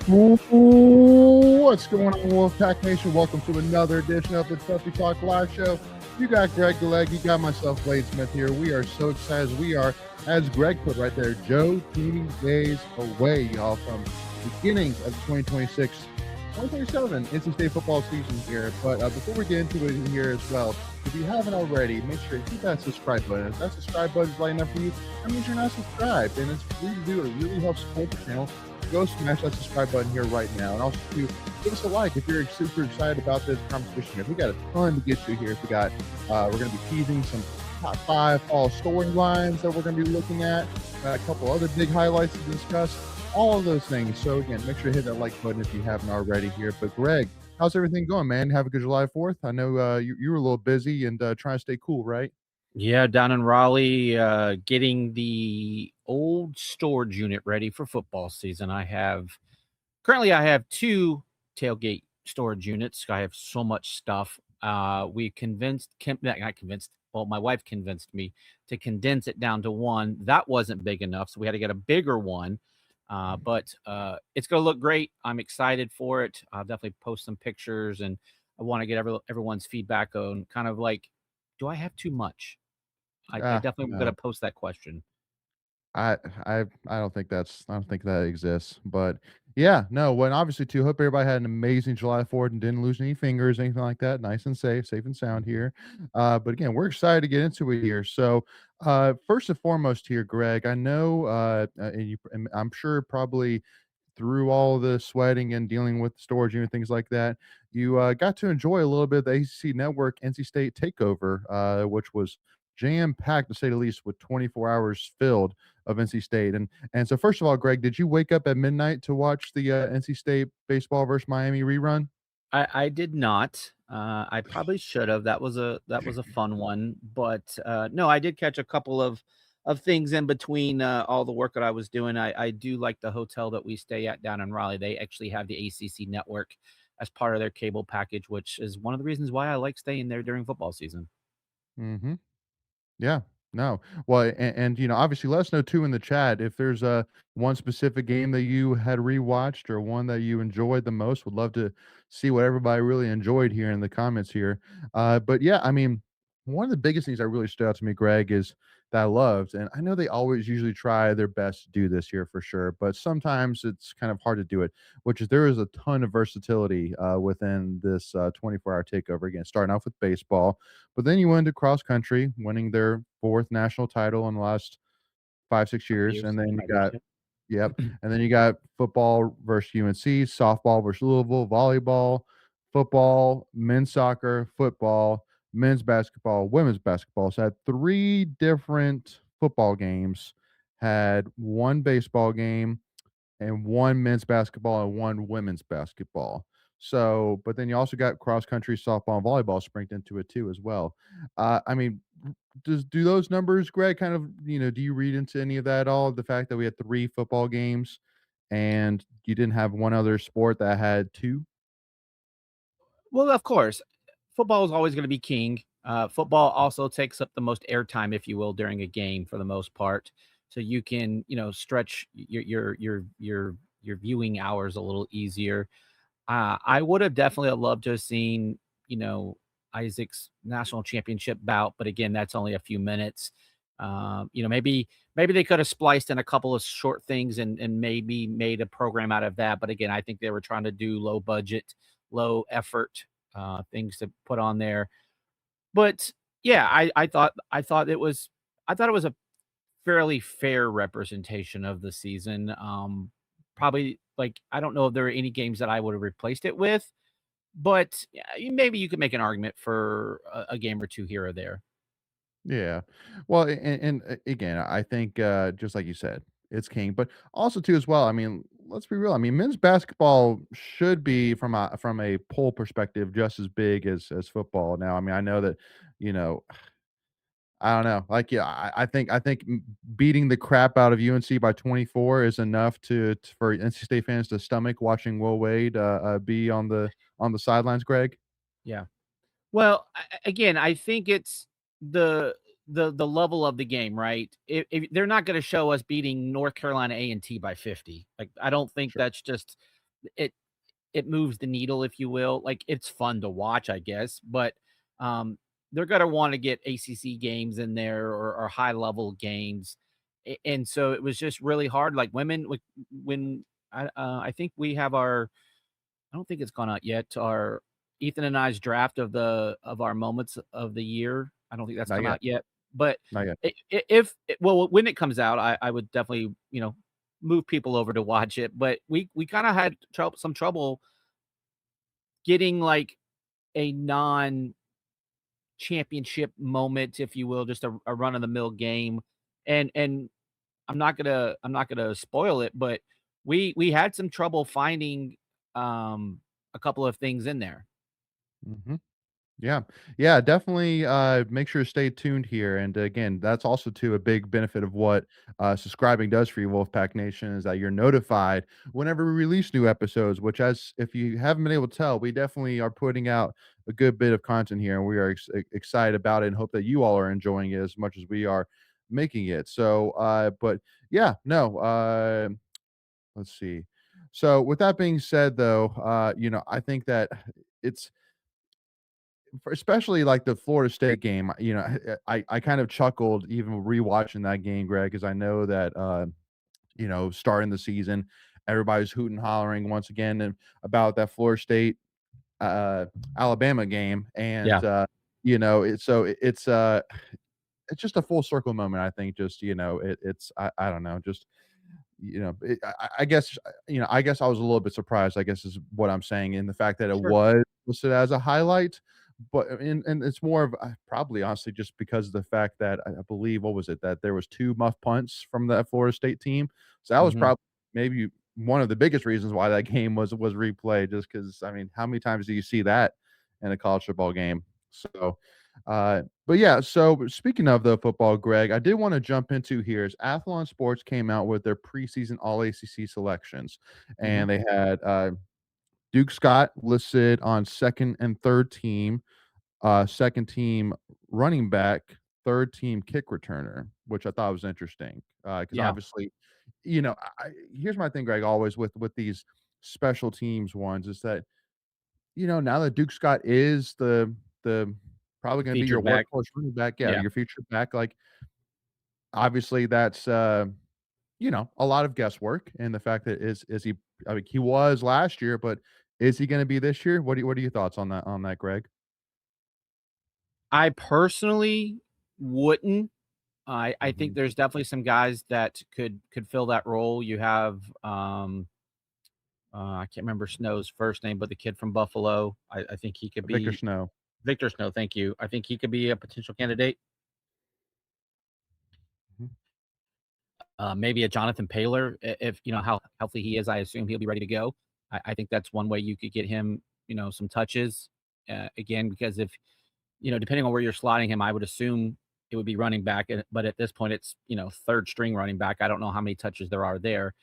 What's going on, Wolfpack Nation? Welcome to another edition of the Tuffy Talk Live Show. You got Greg Galeg, you got myself, Layton Smith here. We are so excited. We are, as Greg put right there, Joe teeny days away, y'all, from the beginning of the 2026-2027 NC State football season here. But before we get into it here as well, if you haven't already, make sure you hit that subscribe button. If that subscribe button is lighting up for you, that means you're not subscribed, and it's free to do. It really helps support the channel. Go smash that subscribe button here right now, and also give us a like if you're super excited about this conversation here. We got a ton to get to here. We're going to be teasing some top 5 fall storylines that we're going to be looking at, a couple other big highlights to discuss, all of those things. So again, make sure to hit that like button if you haven't already here. But Greg, how's everything going, man? Have a good July 4th. I know you were a little busy and trying to stay cool, right? Yeah, down in Raleigh, getting the old storage unit ready for football season. I have 2 tailgate storage units. I have so much stuff. My wife convinced me to condense it down to one. That wasn't big enough, so we had to get a bigger one. But it's going to look great. I'm excited for it. I'll definitely post some pictures, and I want to get everyone's feedback on kind of like, do I have too much? I definitely am going to post that question. I don't think that exists, but yeah, no. When obviously too, hope everybody had an amazing July 4th and didn't lose any fingers, anything like that. Nice and safe and sound here. But again, we're excited to get into it here. So, first and foremost here, Greg, I know, and I'm sure probably through all the sweating and dealing with storage and things like that, you got to enjoy a little bit of the ACC Network NC State Takeover, which was jam packed to say the least, with 24 hours filled of NC State. And so, first of all, Greg, did you wake up at midnight to watch the NC State baseball versus Miami rerun? I did not. I probably should have. That was a fun one, but no, I did catch a couple of things in between all the work that I was doing. I do like the hotel that we stay at down in Raleigh. They actually have the ACC network as part of their cable package, which is one of the reasons why I like staying there during football season. Mm-hmm. Yeah. No. Well, and obviously, let us know too in the chat if there's one specific game that you had rewatched or one that you enjoyed the most. Would love to see what everybody really enjoyed here in the comments here. But yeah, I mean, one of the biggest things that really stood out to me, Greg, is that I loved, and I know they always usually try their best to do this here for sure, but sometimes it's kind of hard to do it. Which is there is a ton of versatility within this 24-hour takeover. Again, starting off with baseball. But then you went to cross country, winning their 4th national title in the last 5, 6 years, and then you got and then you got football versus UNC, softball versus Louisville, volleyball, football, men's soccer, football, men's basketball, women's basketball. So I had 3 different football games, had 1 baseball game, and 1 men's basketball and 1 women's basketball. So, but then you also got cross country, softball, and volleyball sprinkled into it too as well. I mean, do those numbers, Greg, kind of, do you read into any of that at all? The fact that we had 3 football games and you didn't have one other sport that had 2? Well, of course, football is always going to be king. Football also takes up the most airtime, if you will, during a game for the most part. So you can, stretch your viewing hours a little easier. I would have definitely loved to have seen, Isaac's national championship bout, but again, that's only a few minutes. Maybe they could have spliced in a couple of short things and maybe made a program out of that. But again, I think they were trying to do low budget, low effort things to put on there. But yeah, I thought it was a fairly fair representation of the season. Probably, like, I don't know if there are any games that I would have replaced it with, but maybe you could make an argument for a game or 2 here or there. Yeah. Well, and again, I think just like you said, it's king, but also too as well. I mean, let's be real. I mean, men's basketball should be from a poll perspective just as big as football. Now, I mean, I know that, you know, I don't know. Like, yeah, I think beating the crap out of UNC by 24 is enough for NC State fans to stomach watching Will Wade be on the sidelines. Greg. Yeah. Well, again, I think it's the level of the game, right? If they're not going to show us beating North Carolina A&T by 50, like, I don't think Sure. that's just it it moves the needle, if you will. Like, it's fun to watch, I guess, but they're going to want to get ACC games in there, or high level games. And so it was just really hard. Like, women, like, when I think we have our, I don't think it's gone out yet, our Ethan and I's draft of our moments of the year. I don't think that's Not come yet. out yet, but Not yet. well, when it comes out, I would definitely, move people over to watch it. But we kind of had some trouble getting like a non-championship moment, if you will, just a run of the mill game. And I'm not gonna spoil it, but we had some trouble finding a couple of things in there. Mhm. Yeah. Yeah, definitely, make sure to stay tuned here, and again, that's also too a big benefit of what, subscribing does for you, Wolfpack Nation, is that you're notified whenever we release new episodes, which as if you haven't been able to tell, we definitely are putting out a good bit of content here, and we are excited about it and hope that you all are enjoying it as much as we are making it. So, but yeah, no, let's see. So with that being said, though, I think that it's especially like the Florida State game, I kind of chuckled even rewatching that game, Greg, because I know that starting the season, everybody's hooting hollering once again about that Florida State uh Alabama game. And Yeah, it's just a full circle moment, I think. Just I don't know, just I guess I guess I was a little bit surprised, I guess is what I'm saying, in the fact that it sure. was listed as a highlight. But and it's more of probably honestly just because of the fact that I believe, what was it, that there was 2 muff punts from that Florida State team. So that was Mhm. probably maybe one of the biggest reasons why that game was replayed, just because I mean, how many times do you see that in a college football game? So, but yeah, so speaking of the football, Greg, I did want to jump into here is Athlon Sports came out with their preseason All-ACC selections, Mhm. and they had Duke Scott listed on second and third team, second team running back, third team kick returner, which I thought was interesting. Because Yeah, obviously, here's my thing, Greg, always with these special teams ones is that now that Duke Scott is the probably the going to be your featured back. workhorse running back, yeah, Yeah, your featured back, like obviously that's a lot of guesswork, and the fact that is he, I mean, he was last year, but is he going to be this year? What are your thoughts on that, Greg? I personally wouldn't. I think Mhm. there's definitely some guys that could fill that role. You have, I can't remember Snow's first name, but the kid from Buffalo. I think he could Victor be Snow. Victor Snow. Thank you. I think he could be a potential candidate. Mhm. Maybe a Jonathan Paylor, if you know how healthy he is. I assume he'll be ready to go. I think that's one way you could get him, some touches. Again, because if depending on where you're slotting him, I would assume it would be running back. But at this point, it's third string running back. I don't know how many touches there are there.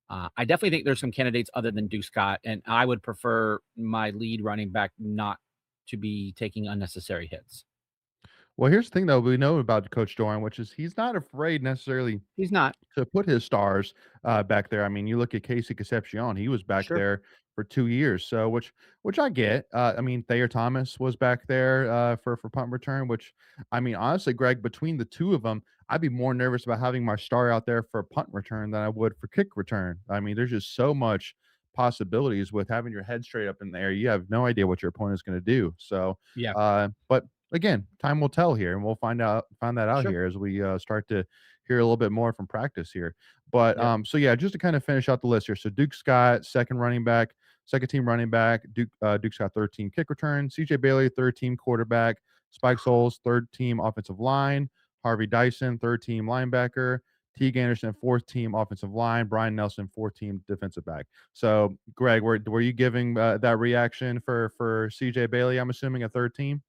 I definitely think there's some candidates other than Duke Scott, and I would prefer my lead running back not to be taking unnecessary hits. Well, here's the thing, though, we know about Coach Doran, which is he's not afraid necessarily He's not. to put his stars, back there. I mean, you look at Casey Concepcion, he was back Sure. there for 2 years, so which I get. I mean, Thayer Thomas was back there, for punt return, which I mean, honestly, Greg, between the 2 of them, I'd be more nervous about having my star out there for punt return than I would for kick return. I mean, there's just so much possibilities with having your head straight up in the air. You have no idea what your opponent is gonna do. So, Yeah. but again, time will tell here, and we'll find that out Sure. here as we, start to hear a little bit more from practice here. But Yep. so yeah, just to kind of finish out the list here. So Duke Scott, second running back, second team running back. Duke Scott, third team kick return. CJ Bailey, third team quarterback. Spike Souls, third team offensive line. Harvey Dyson, third team linebacker. Teague Anderson, fourth team offensive line. Brian Nelson, fourth team defensive back. So, Greg, were you giving that reaction for CJ Bailey? I'm assuming a third team.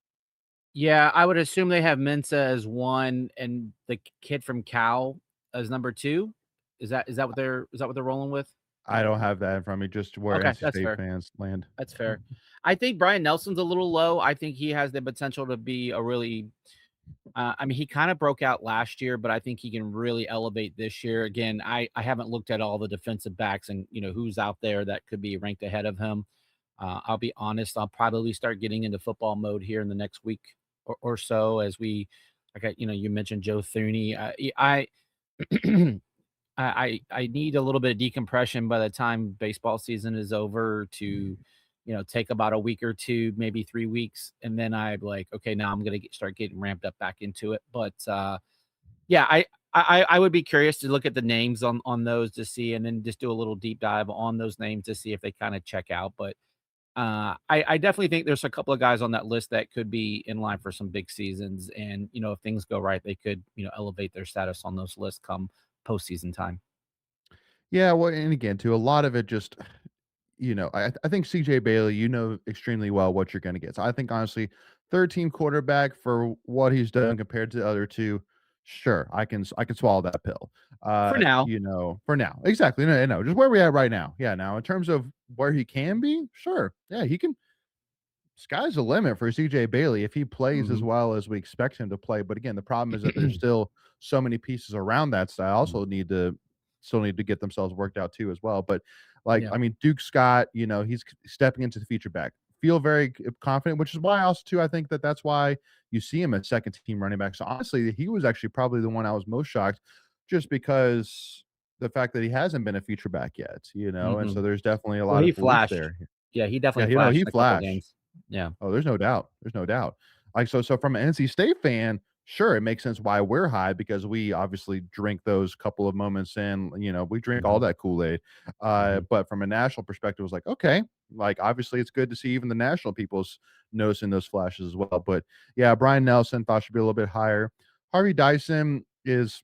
Yeah, I would assume they have Mensa as 1 and the kid from Cal as number 2. Is that what they're rolling with? I don't have that in front of me. Just where Okay, NC that's State fair. fans land. That's fair. I think Brian Nelson's a little low. I think he has the potential to be a really I mean, he kind of broke out last year, but I think he can really elevate this year. Again, I haven't looked at all the defensive backs and who's out there that could be ranked ahead of him. I'll be honest, I'll probably start getting into football mode here in the next week or so as we, like you mentioned Joe Thuney. I need a little bit of decompression by the time baseball season is over to, take about a week or two, maybe 3 weeks, and then I'm like, okay, now I'm gonna start getting ramped up back into it. But yeah, I would be curious to look at the names on those to see, and then just do a little deep dive on those names to see if they kind of check out. But I definitely think there's a couple of guys on that list that could be in line for some big seasons, and if things go right, they could elevate their status on those lists come postseason time. Yeah, well, and again, too, a lot of it just, I think CJ Bailey, extremely well what you're going to get. So I think honestly, third team quarterback for what he's done compared to the other two, sure, I can swallow that pill. For now. For now, exactly. No, no, just where we at right now. Yeah, now in terms of where he can be, sure, yeah, he can. Sky's the limit for CJ Bailey if he plays as Mhm. well as we expect him to play. But again, the problem is that there's still so many pieces around that style also need to get themselves worked out too as well. But like, Yeah. I mean, Duke Scott, he's stepping into the feature back. Feel very confident, which is why also too I think that that's why you see him as second team running back. So honestly, he was actually probably the one I was most shocked, just because the fact that he hasn't been a feature back yet, and so Mhm. there's definitely a Well, lot he of belief flashed. there. Yeah, he Yeah, definitely flashed he in a couple flashed. games. Yeah. Oh, there's no doubt. There's no doubt. Like, so from an NC State fan, sure, it makes sense why we're high because we obviously drink those couple of moments in, we drink all Mhm. that Kool-Aid. Mhm. But from a national perspective, it was like, okay, like obviously it's good to see even the national people's noticing those flashes as well. But yeah, Brian Nelson thought should be a little bit higher. Harvey Dyson is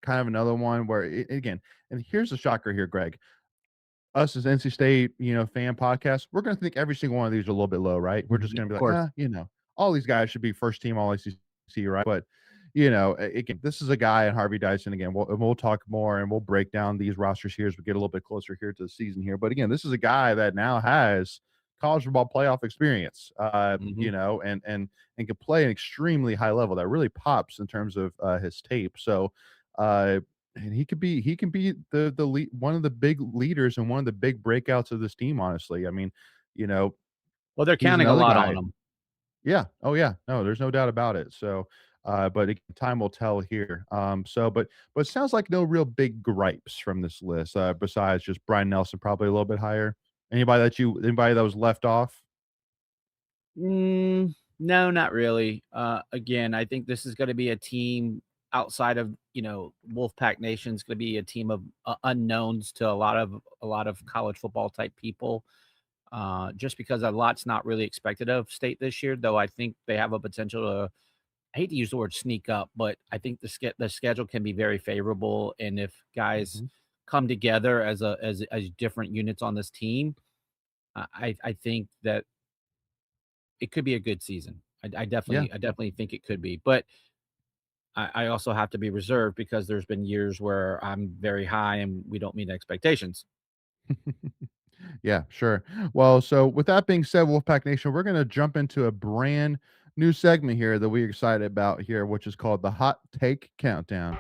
kind of another one where again, and here's the shocker here, Greg, us as NC State, fan podcast, we're going to think every single one of these are a little bit low, right? We're just Mhm. going to Of be like, course. all these guys should be first team All ACC, right? But again, this is a guy in Harvey Dyson. Again, we'll talk more and we'll break down these rosters here as we get a little bit closer here to the season here. But again, this is a guy that now has college football playoff experience, Mhm. and can play an extremely high level that really pops in terms of his tape. So, uh, and he can be the lead, one of the big leaders and one of the big breakouts of this team, honestly. I mean, you know, Well, they're he's counting a another lot on guy. him. Yeah. Oh yeah. No, there's no doubt about it. So, but time will tell here. But it sounds like no real big gripes from this list, besides just Brian Nelson, probably a little bit higher. Anybody that was left off? No, not really. Again, I think this is gonna be a team outside of, Wolfpack Nation's gonna be a team of, unknowns to a lot of college football type people, just because a lot's not really expected of State this year, though I think they have a potential to, I hate to use the word sneak up, but I think the schedule can be very favorable, and if guys Mhm. come together as different units on this team, I think that it could be a good season. I Yeah. definitely think it could be, but I also have to be reserved because there's been years where I'm very high and we don't meet expectations. Yeah, sure. Well, so with that being said, Wolfpack Nation, we're going to jump into a brand new segment here that we're excited about here, which is called the Hot Take Countdown.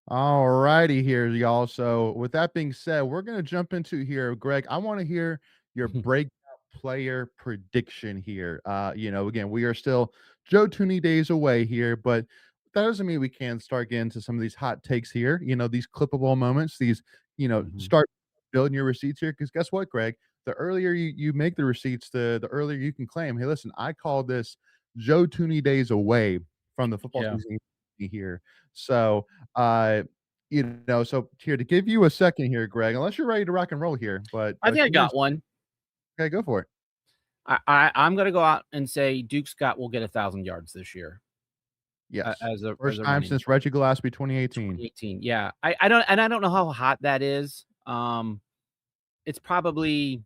All righty here, y'all. So with that being said, we're going to jump into here. Greg, I want to hear your breakout player prediction here. Again, we are still Joe Tooney days away here, but that doesn't mean we can't start getting to some of these hot takes here. These clippable moments, these, Mhm. start building your receipts here. Because guess what, Greg? The earlier you make the receipts, the earlier you can claim, hey, listen, I call this Joe Tooney days away from the football Yeah. season here. So, uh, so here to give you a second here, Greg, unless you're ready to rock and roll here, but I think I give me a got one. okay, go for it. I'm gonna go out and say Duke Scott will get 1,000 yards this year, Yes. as First a time running since back. Reggie Gillespie 2018. 2018. Yeah. I don't know how hot that is. It's probably,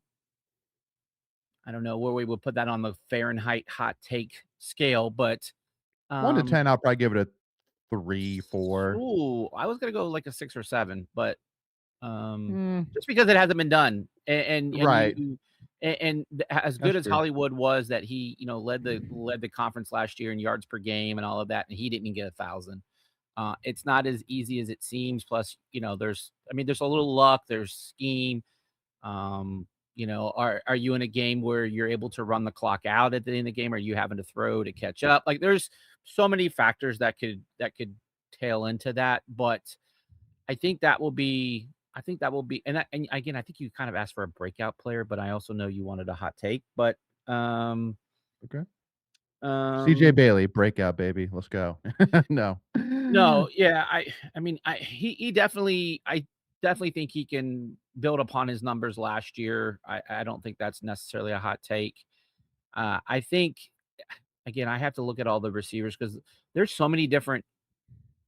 I don't know where we would put that on the Fahrenheit hot take scale, but 1 to um 10, I'll probably give it a 3, 4. ooh, I was gonna go like a 6 or 7, but Mm, just because it hasn't been done, and right. As good That's as true. Hollywood was, that he, led the conference last year in yards per game and all of that, and he didn't even get 1,000. It's not as easy as it seems. Plus, there's a little luck, there's scheme. Are you in a game where you're able to run the clock out at the end of the game? Are you having to throw to catch up? Like, there's so many factors that could tail into that. But I think that will be. And again, I think you kind of asked for a breakout player, but I also know you wanted a hot take. But um, Okay. CJ um, Bailey, breakout, baby. Let's go. No. no, yeah, I definitely think he can build upon his numbers last year. I don't think that's necessarily a hot take. I think, again, I have to look at all the receivers because there's so many different,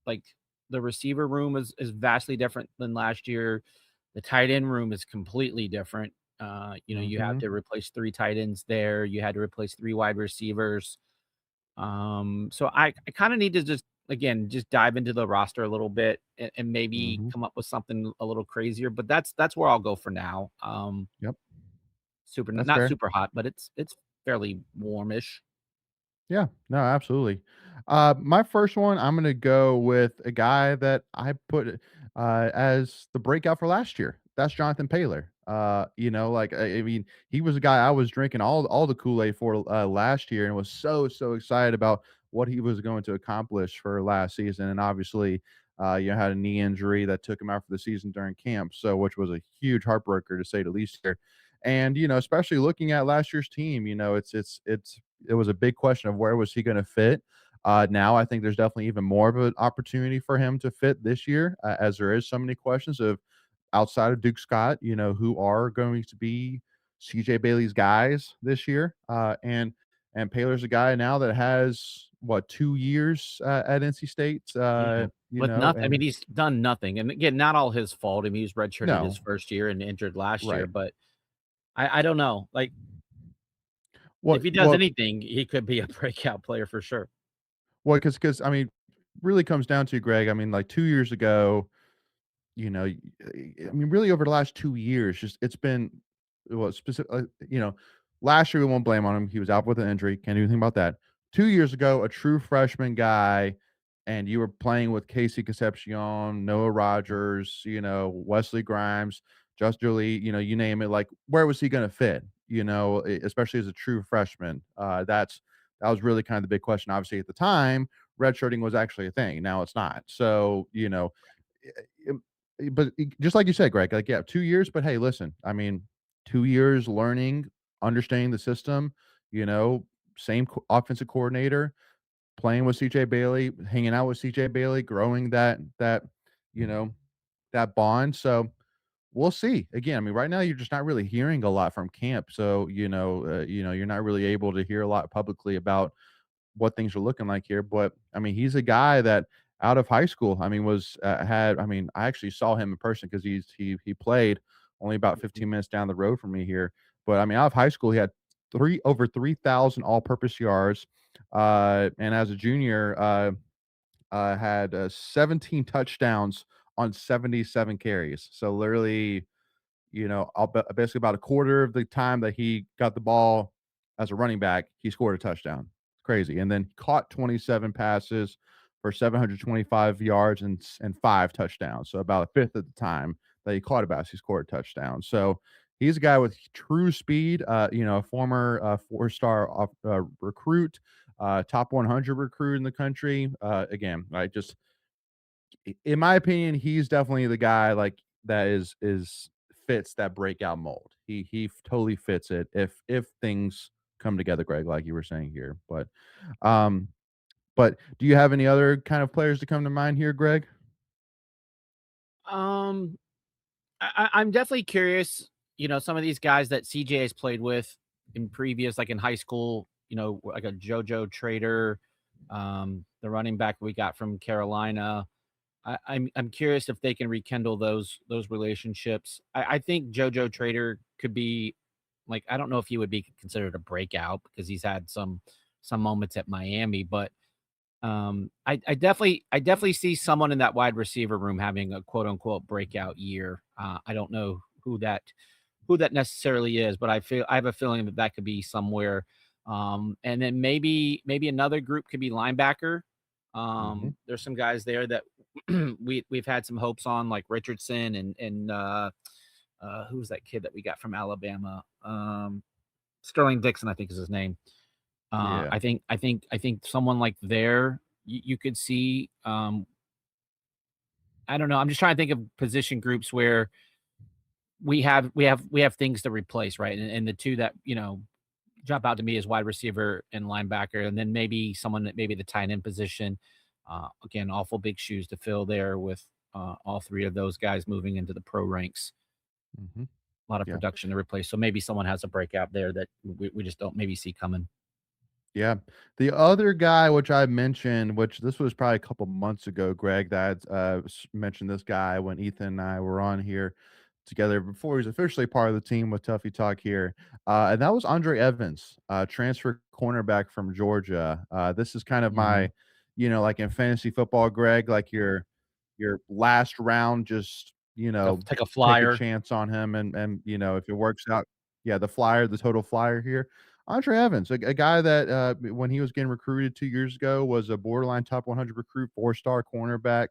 like, the receiver room is vastly different than last year. The tight end room is completely different. You have Mhm. to replace 3 tight ends there. You had to replace 3 wide receivers. So I kind of need to just dive into the roster a little bit and maybe Mhm. come up with something a little crazier. But that's where I'll go for now. Yep. Super, That's not fair. super hot, but it's fairly warmish. Yeah, no, absolutely. My first one, I'm gonna go with a guy that I put as the breakout for last year. That's Jonathan Paylor. Like I mean, he was a guy I was drinking all the Kool-Aid for last year, and was so excited about what he was going to accomplish for last season. And obviously, had a knee injury that took him out for the season during camp, so which was a huge heartbreaker to say the least here. And especially looking at last year's team, it was a big question of where was he going to fit. Now I think there's definitely even more of an opportunity for him to fit this year, as there is so many questions of outside of Duke Scott, who are going to be CJ Bailey's guys this year. And Paylor's a guy now that has what 2 years at NC State. Yeah, with nothing. I mean, And he's done nothing, and again, not all his fault. I mean, he was redshirted his no, first year and injured last year, right. but I don't know. Like, if What he does what anything, he could be a breakout player for sure. what? Because I mean, really comes down to Greg. I mean, like 2 years ago, I mean, really over the last 2 years, just it's been well, specific. Last year we won't blame on him. He was out with an injury. Can't do anything about that. 2 years ago, a true freshman guy, and you were playing with Casey Concepcion, Noah Rogers, Wesley Grimes, Just Jolie, you name it. Like, where was he going to fit? Especially as a true freshman. That was really kind of the big question. Obviously, at the time, redshirting was actually a thing. Now it's not. So, but just like you said, Greg, like, yeah, 2 years, but hey, listen, I mean, 2 years learning, understanding the system, you know, same offensive coordinator, playing with CJ Bailey, hanging out with CJ Bailey, growing you know, that bond. So we'll see. Again, I mean, right now you're just not really hearing a lot from camp. So, you're not really able to hear a lot publicly about what things are looking like here. But I mean, he's a guy that out of high school, I mean, was had. I mean, I actually saw him in person because he played only about Mhm. 15 minutes down the road from me here. But I mean, out of high school, he had over 3,000 all-purpose yards, and as a junior, had 17 touchdowns on 77 carries. So literally, basically about a quarter of the time that he got the ball as a running back, he scored a touchdown. It's crazy. And then caught 27 passes for 725 yards and 5 touchdowns. So about a fifth of the time that he caught a pass, he scored a touchdown. So he's a guy with true speed, a former 4-star recruit, top 100 recruit in the country. Again, I just in my opinion, he's definitely the guy like that is fits that breakout mold. He totally fits it if things come together, Greg, like you were saying here. Um, but do you have any other kind of players to come to mind here, Greg? Um, I'm definitely curious. Some of these guys that CJ has played with in previous, like in high school. Like a JoJo Trader, the running back we got from Carolina. I'm curious if they can rekindle those relationships. I think JoJo Trader could be, like, I don't know if he would be considered a breakout because he's had some moments at Miami, but I definitely see someone in that wide receiver room having a quote unquote breakout year. I don't know who that necessarily is, but I have a feeling that that could be somewhere. And then maybe another group could be linebacker. Mhm. There's some guys there that we've had some hopes on, like Richardson and who's that kid that we got from Alabama? Sterling Dixon, I think is his name. Yeah. I think someone like there you could see. I don't know. I'm just trying to think of position groups where we have things to replace, right? And the two that jump out to me as wide receiver and linebacker, and then maybe someone that maybe the tight end position. Again, awful big shoes to fill there with all three of those guys moving into the pro ranks. Mhm. A lot of Yeah. production to replace. So maybe someone has a breakout there that we just don't maybe see coming. Yeah. The other guy, which I mentioned, which this was probably a couple months ago, Greg, that mentioned this guy when Ethan and I were on here together before he's officially part of the team with Tuffy Talk here. And that was Andre Evans, transfer cornerback from Georgia. This is kind of Mhm. my, like in fantasy football, Greg, like your last round, just, Take a take a flyer. chance on him and if it works out, yeah, the flyer, the total flyer here. Andre Evans, a guy that when he was getting recruited 2 years ago was a borderline top 100 recruit, 4-star cornerback.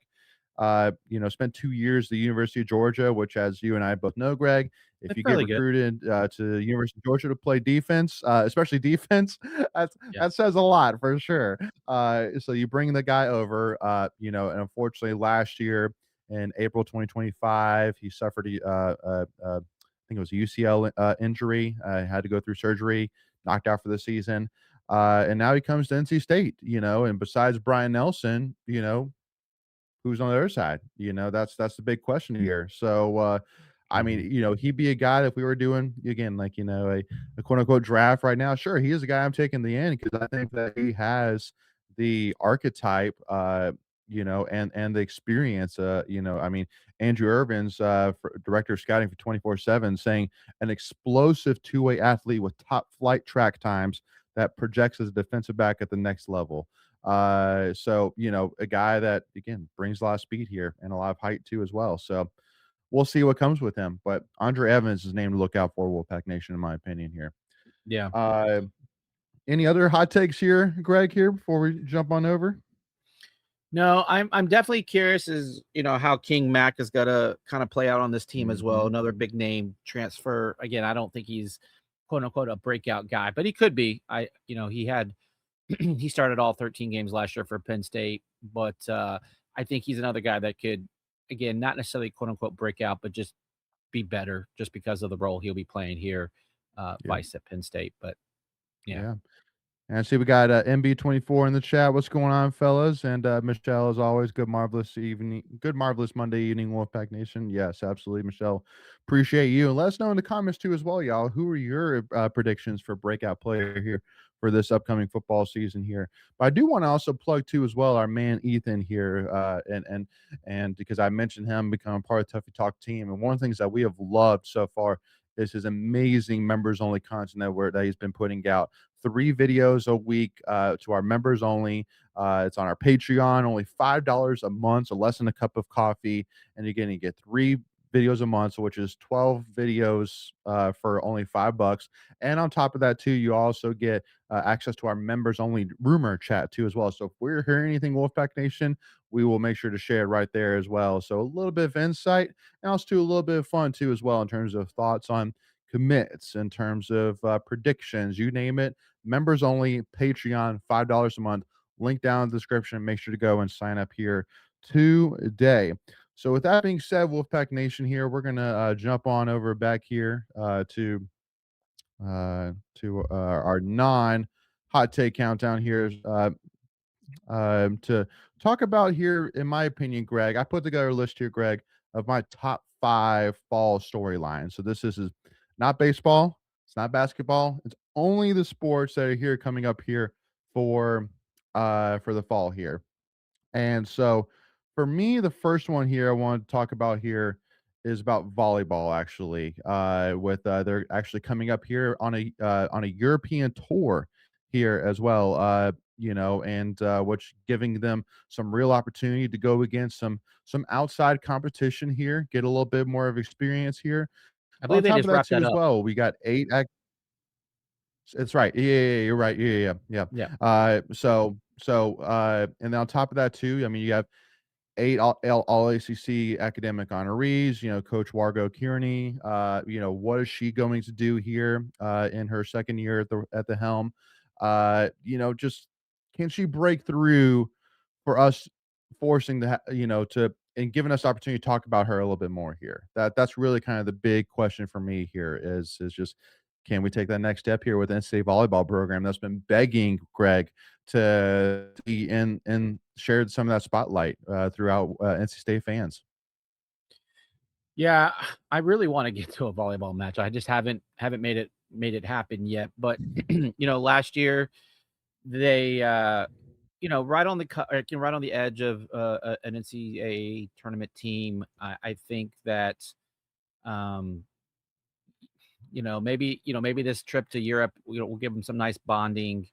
Spent 2 years at the University of Georgia, which, as you and I both know, Greg, if They're you get fairly good. recruited to the University of Georgia to play defense, especially defense, that's, Yeah. that says a lot for sure. So you bring the guy over, and unfortunately last year in April 2025, he suffered I think it was a UCL injury, had to go through surgery, knocked out for the season. And now he comes to NC State, and besides Brian Nelson, who's on the other side? That's the big question here. So, I mean, Mhm. he'd be a guy that if we were doing again, like a quote unquote draft right now. Sure, he is a guy I'm taking the end because I think that he has the archetype, and the experience. I mean, Andrew Irvin's director of scouting for 24/7 saying an explosive two-way athlete with top flight track times that projects as a defensive back at the next level. So a guy that again brings a lot of speed here and a lot of height too as well. So we'll see what comes with him. But Andre Evans is named to look out for Wolfpack Nation, in my opinion here. Yeah. Uh, any other hot takes here, Greg? Here before we jump on over. No, I'm definitely curious as how King Mac is gonna kind of play out on this team as well. Hmm. Another big name transfer. Again, I don't think he's quote unquote a breakout guy, but he could be. He had he started all 13 games last year for Penn State, but I think he's another guy that could, again, not necessarily quote unquote break out, but just be better just because of the role he'll be playing here, Yeah, vice at Penn State. But yeah, yeah. And I see we got MB24 in the chat. What's going on, fellas? And Michelle, as always, good marvelous Monday evening, Wolfpack Nation. Yes, absolutely, Michelle. Appreciate you. And let us know in the comments too, as well, y'all. Who are your predictions for breakout player here for this upcoming football season here? But I do want to also plug too, as well, our man Ethan here, and because I mentioned him becoming part of Tuffy Talk team, and one of the things that we have loved so far is his amazing members only content that he's been putting out. 3 videos a week to our members only. It's on our Patreon, only $5 a month, so less than a cup of coffee. And again, you get 3 videos a month, so which is 12 videos for only $5. And on top of that, too, you also get access to our members only rumor chat too, as well. So if we're hearing anything Wolfpack Nation, we will make sure to share it right there as well. So a little bit of insight and also too, a little bit of fun too, as well, in terms of thoughts on commits, in terms of predictions, you name it. Members only, Patreon, $5 a month. Link down in the description. Make sure to go and sign up here today. So, with that being said, Wolfpack Nation, here we're gonna jump on over back here to our non hot take countdown here to talk about here. In my opinion, Greg, I put together a list here, Greg, of my top 5 fall storylines. So this is not baseball, it's not basketball, it's only the sports that are here coming up here for the fall here. And so for me, the first one here I want to talk about here is about volleyball actually. With they're actually coming up here on a European tour here as well. And which giving them some real opportunity to go against some outside competition here, get a little bit more of experience here. I On believe they top just of that wrapped too that as up. well, we got 8 it's right. Yeah, you're right. Yeah. Yeah. And then on top of that too, I mean, you have 8 All-ACC academic honorees, Coach Wargo Kearney, what is she going to do here, in her second year at the helm? Just can she break through for us forcing to and giving us opportunity to talk about her a little bit more here. That's really kind of the big question for me here is just can we take that next step here with the NCAA volleyball program that's been begging Greg to be in and shared some of that spotlight throughout NC State fans. Yeah, I really wanna get to a volleyball match. I just haven't made it happen yet, but, last year, they, right on the right on the edge of, an NCAA tournament team. I think that, um, maybe this trip to Europe, will give them some nice bonding.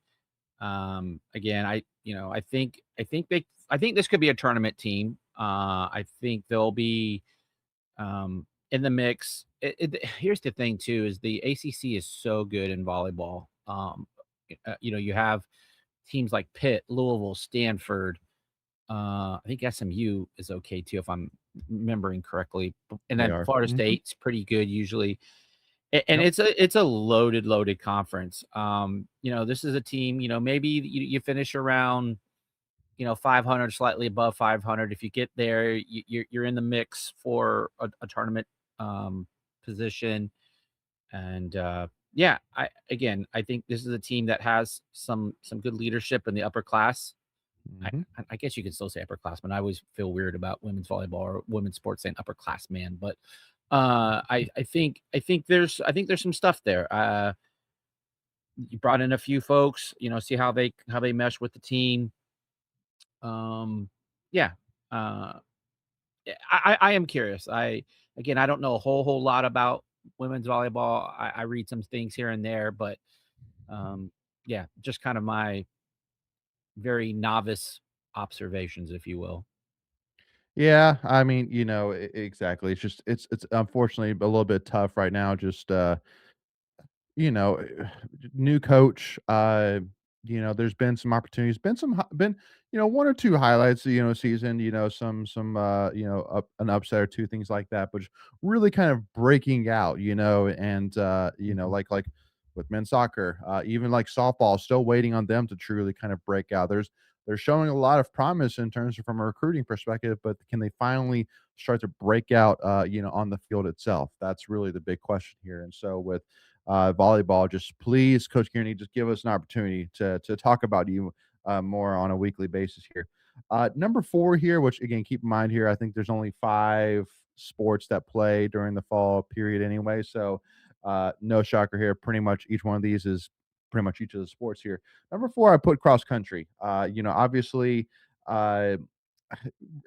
Again, I think this could be a tournament team. I think they'll be in the mix. Here's the thing too: is the ACC is so good in volleyball. You have teams like Pitt, Louisville, Stanford. I think SMU is okay too, if I'm remembering correctly. And They then are. Florida Mhm. State's pretty good usually. And Yep. it's a loaded conference. This is a team. Maybe you finish around 500, slightly above 500. If you get there, you're in the mix for a tournament position. And yeah, I think this is a team that has some good leadership in the upper class. I, Mhm. I guess you could still say upperclassmen. I always feel weird about women's volleyball or women's sports saying upperclassman, but I think there's some stuff there. You brought in a few folks, see how they mesh with the team. Yeah. Uh, yeah, I am curious. I don't know a whole lot about women's volleyball. I read some things here and there, but um, yeah, just kind of my very novice observations, if you will. Yeah, I mean, exactly. It's unfortunately a little bit tough right now. Just you know, new coach. There's been some opportunities, been one or two highlights, season. An upset or two things like that, but just really kind of breaking out. And Mhm. like with men's soccer, even like softball, still waiting on them to truly kind of break out. They're showing a lot of promise in terms of from a recruiting perspective, but can they finally start to break out, on the field itself? That's really the big question here. And so with volleyball, just please, Coach Kearney, just give us an opportunity to talk about you more on a weekly basis here. Number 4 here, which again, keep in mind here, I think there's only 5 sports that play during the fall period anyway. So no shocker here. Pretty much each one of these is pretty much each of the sports here. Number 4, I put cross country. Obviously, uh,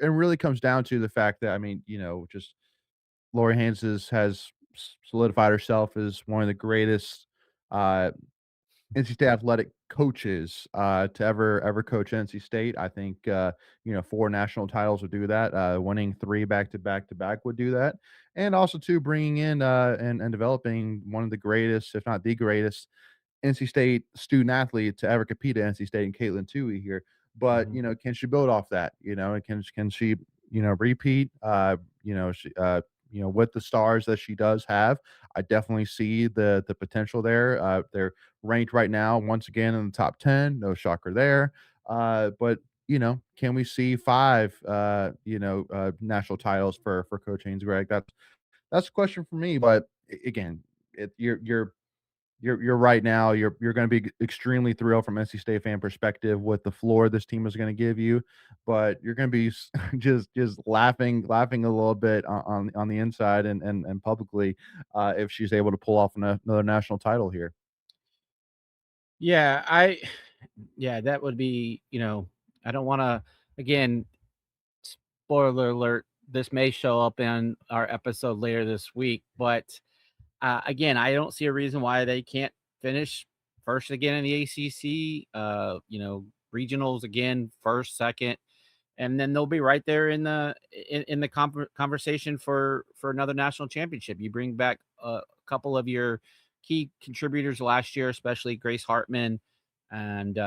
it really comes down to the fact that, I mean, just Lori Haynes has solidified herself as one of the greatest uh, NC State athletic coaches to ever coach NC State. I think 4 national titles would do that. Winning 3 back to back to back would do that, and also too bringing in and developing one of the greatest, if not the greatest, NC State student athlete to ever compete at NC State, and Caitlin Tuohy here. But Mhm. can she build off that? And can she repeat? With the stars that she does have, I definitely see the potential there. They're ranked right now once again in the top 10. No shocker there. But can we see 5 national titles for Coach Haynes Greg? That's a question for me. But again, you're right now. You're going to be extremely thrilled from NC State fan perspective with the floor this team is going to give you, but you're going to be just laughing a little bit on the inside and publicly if she's able to pull off another national title here. Yeah, yeah, that would be, I don't want to, again, spoiler alert, this may show up in our episode later this week, but again, I don't see a reason why they can't finish first again in the ACC. Regionals again, first, second. and then they'll be right there in the conversation for another national championship. You bring back a couple of your key contributors last year, especially Grace Hartman, and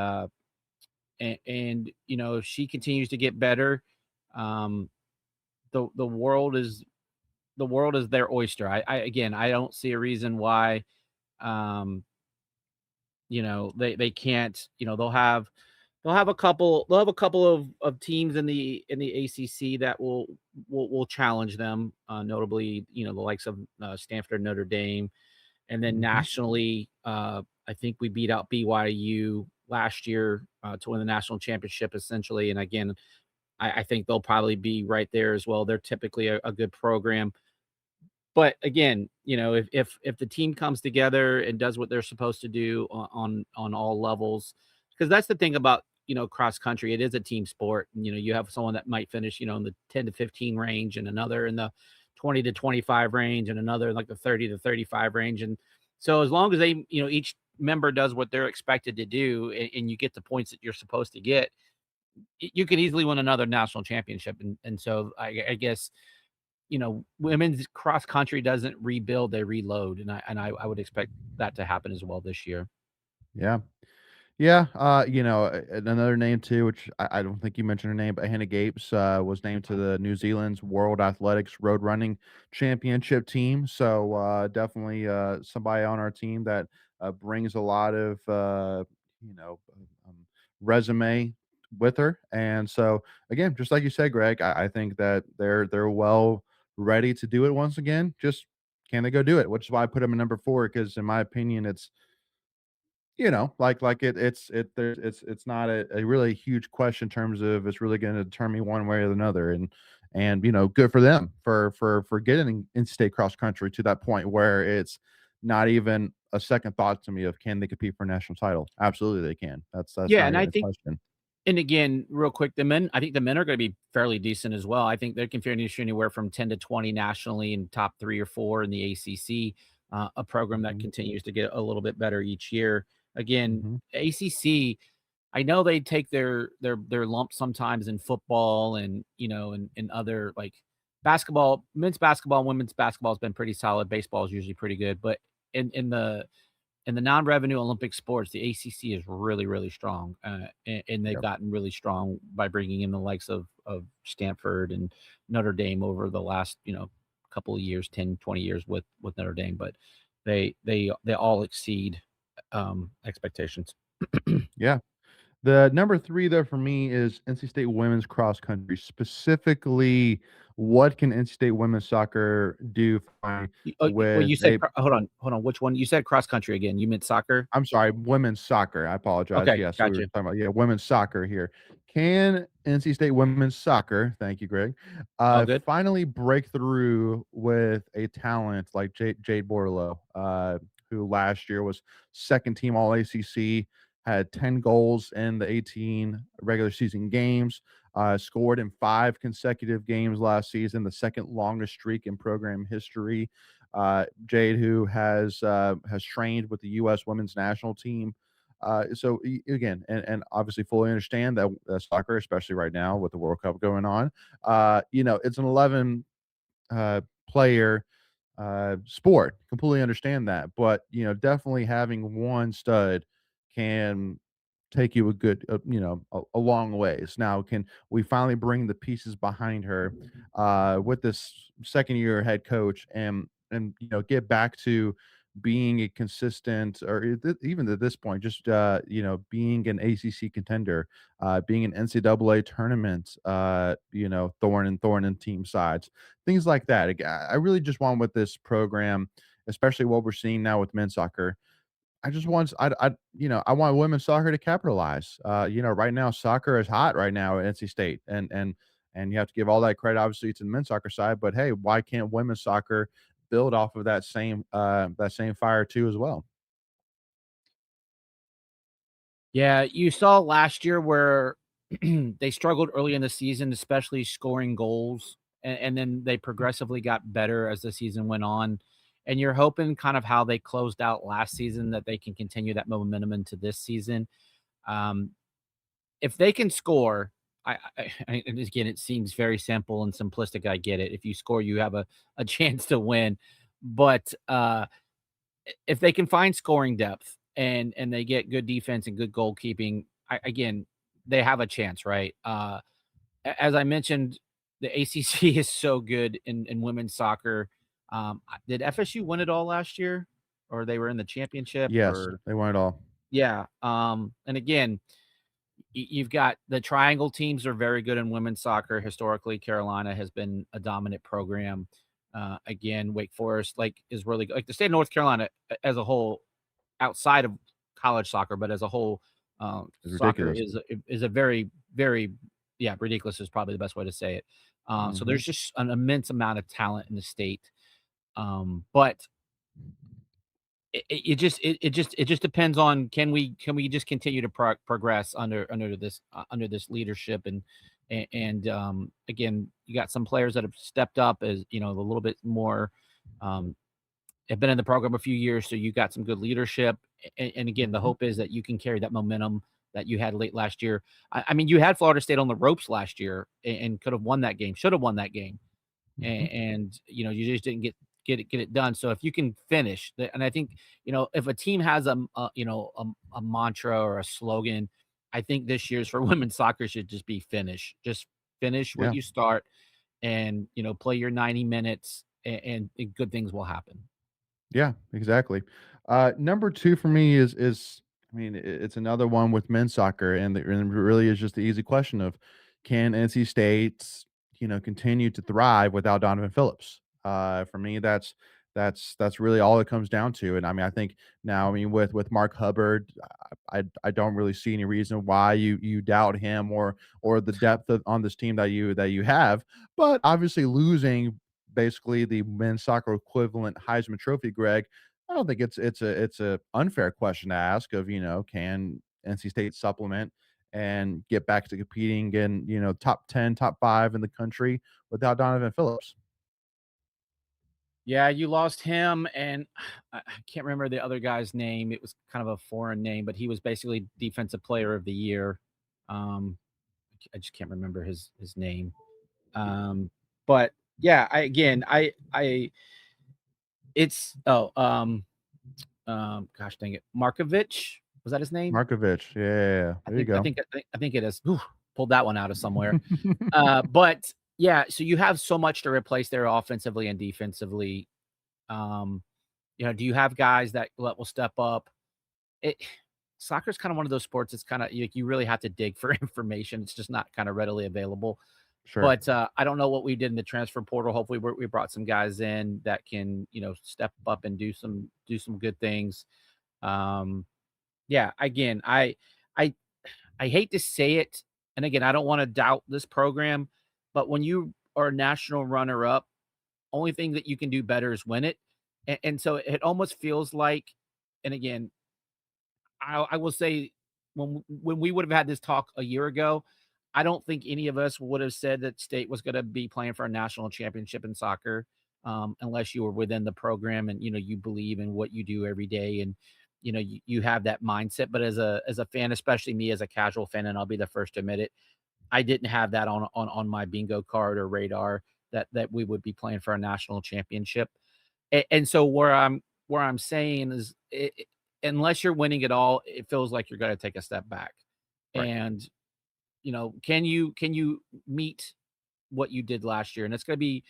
if she continues to get better, um, the world is their oyster. I don't see a reason why, um, they can't. They'll have a couple of teams in the ACC that will challenge them, notably, the likes of Stanford, Notre Dame, and then Mhm. nationally, I think we beat out BYU last year to win the national championship, essentially. And again, I think they'll probably be right there as well. They're typically a good program. But again, if the team comes together and does what they're supposed to do on all levels, because that's the thing about cross country, it is a team sport. And, you have someone that might finish in the 10 to 15 range, and another in the 20 to 25 range, and another in like the 30 to 35 range. And so as long as they each member does what they're expected to do, and you get the points that you're supposed to get, you can easily win another national championship. And so I guess women's cross country doesn't rebuild, they reload, and I would expect that to happen as well this year. Yeah. Yeah, another name too, which I don't think you mentioned her name, but Hannah Gapes was named to the New Zealand's World Athletics Road Running Championship team. So definitely somebody on our team that brings a lot of you know um, resume with her. And so again, just like you said, Greg, I think that they're well ready to do it once again. Just can they go do it? Which is why I put them in number 4 because in my opinion, it's like it's not a really huge question in terms of it's really gonna determine one way or another, and, good for them for getting in state cross country to that point where it's not even a second thought to me of can they compete for a national title? Absolutely, they can. That's Yeah, not and I even a think, question. and again, real quick, I think the men are going to be fairly decent as well. I think they can finish anywhere from 10 to 20 nationally, and top 3 or 4 in the ACC, a program that Mhm, continues to get a little bit better each year. Again, mhm, ACC, I know they take their lumps sometimes in football, and and other, like, basketball. Men's basketball and women's basketball has been pretty solid. Baseball is usually pretty good, but in the non-revenue Olympic sports, the ACC is really, really strong, and they've yep, gotten really strong by bringing in the likes of Stanford and Notre Dame over the last couple of years, 10, 20 years with Notre Dame. But they all exceed expectations. yeah. The number 3 though for me is NC State women's cross country. Specifically, what can NC State women's soccer do fine Well, with you said a hold on. Which one? You said cross country again. You meant soccer? I'm sorry, women's soccer. I apologize. Okay, Yeah, so we were gotcha. talking about women's soccer here. Can NC State women's soccer, thank you, Greg, All good. finally break through with a talent like Jade Barlow, who last year was second team All ACC, had 10 goals in the 18 regular season games, scored in 5 consecutive games last season, the second longest streak in program history. Jade, who has trained with the U.S. Women's National Team. Again, and obviously fully understand that soccer, especially right now with the World Cup going on, it's an 11 player sport. Completely understand that, but definitely having one stud can take you a good, a long ways. Now, can we finally bring the pieces behind her with this second year head coach and get back to being a consistent or even at this point just being an ACC contender, being an NCAA tournament, thorn and team sides, things like that. I really just want with this program, especially what we're seeing now with men's soccer. I just want I want women's soccer to capitalize. Right now soccer is hot right now at NC State, and you have to give all that credit obviously to the men's soccer side. But hey, why can't women's soccer build off of that same fire too as well? Yeah, you saw last year where they struggled early in the season, especially scoring goals, and then they progressively got better as the season went on. And you're hoping, kind of how they closed out last season, that they can continue that momentum into this season. Um, if they can score, and again, it seems very simple and simplistic. I get it. If you score, you have a chance to win. But if they can find scoring depth and they get good defense and good goalkeeping, again, they have a chance, right? As I mentioned, the ACC is so good in women's soccer. Did FSU win it all last year, or they were in the championship? Yes, Or they won it all. yeah, and again, you've got the triangle teams are very good in women's soccer. Historically, Carolina has been a dominant program. Again, Wake Forest is really good. Like the state of North Carolina as a whole, outside of college soccer, but as a whole, It's soccer ridiculous. is a very very yeah, ridiculous is probably the best way to say it. So Mhm. there's just an immense amount of talent in the state, but it just depends on can we just continue to progress under this leadership and again, you got some players that have stepped up as a little bit more, um, have been in the program a few years, so you got some good leadership. And again, the Mhm. hope is that you can carry that momentum that you had late last year. I mean, you had Florida State on the ropes last year and could have won that game, should have won that game, Mhm. and you just didn't get it done. So if you can finish, and I think if a team has a mantra or a slogan, I think this year's for women's soccer should just be finish. Just finish what Yeah. you start, and play your 90 minutes, and good things will happen. Yeah, exactly. Number 2 for me is I mean, it's another one with men's soccer, and it really is just the easy question of can NC State, continue to thrive without Donovan Phillips? For me, that's really all it comes down to. And I mean, I think now, I mean, with Mark Hubbard, I don't really see any reason why you doubt him or the depth on this team that you have. But obviously, losing basically the men's soccer equivalent Heisman Trophy, Greg, I don't think it's a unfair question to ask of, can NC State supplement and get back to competing in, top 10, top 5 in the country without Donovan Phillips? Yeah, you lost him, and I can't remember the other guy's name. It was kind of a foreign name, but he was basically defensive player of the year. Um, I just can't remember his name. Um, but yeah, I it's gosh dang it, Markovich, was that his name? Markovich, yeah, I there you think I go. think I think it is. Whew, pulled that one out of somewhere. But yeah, so you have so much to replace there offensively and defensively. Um, do you have guys that will step up? It Soccer is kind of one of those sports. It's kind of you really have to dig for information. It's just not kind of readily available. Sure. But I don't know what we did in the transfer portal. Hopefully, we brought some guys in that can step up and do some good things. Um, yeah, again, I I hate to say it, and again, I don't want to doubt this program, but when you are a national runner up, only thing that you can do better is win it. And so it almost feels like, and again, I will say when we would have had this talk a year ago, I don't think any of us would have said that State was going to be playing for a national championship in soccer, unless you were within the program and you believe in what you do every day, and you have that mindset. But as a fan, especially me as a casual fan, and I'll be the first to admit it, I didn't have that on my bingo card or radar that we would be playing for a national championship. And so where I'm saying is, unless you're winning it all, it feels like you're going to take a step back. Right. And can you meet what you did last year? And it's gonna be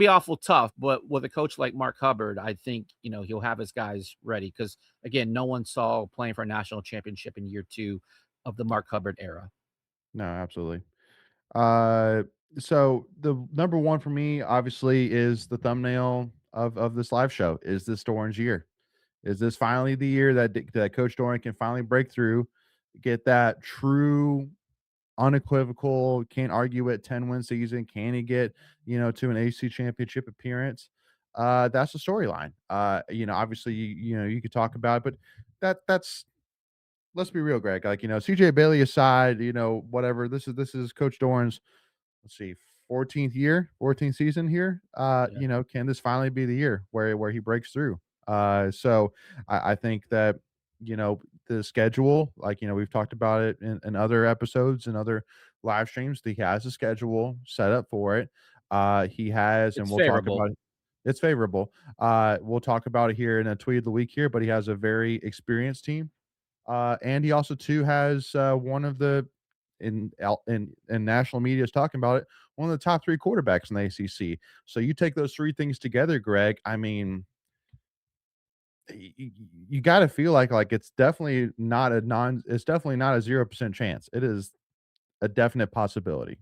awful tough. But with a coach like Mark Hubbard, I think he'll have his guys ready because again, no one saw playing for a national championship in year two of the Mark Hubbard era. No, absolutely. Uh, so the number 1 for me, obviously, is the thumbnail of this live show. Is this Doran's year? Is this finally the year that Coach Doran can finally break through, get that true, unequivocal, can't argue it, 10-win season? Can he get, to an AC championship appearance? That's the storyline. Obviously, you could talk about it, but that's let's be real, Greg. Like, CJ Bailey aside, whatever. This is Coach Doran's, let's see, 14th season here. Yeah. Can this finally be the year where he breaks through? So I think that, the schedule. Like, we've talked about it in other episodes and other live streams. He has a schedule set up for it. He has, and It's we'll talk favorable. about it. It's favorable. We'll talk about it here in a tweet of the week here, but he has a very experienced team. And he also too has one of the in national media is talking about it, one of the top three quarterbacks in the ACC. So you take those three things together, Greg. I mean, you got to feel like it's definitely not a non. It's definitely not a 0% chance. It is a definite possibility.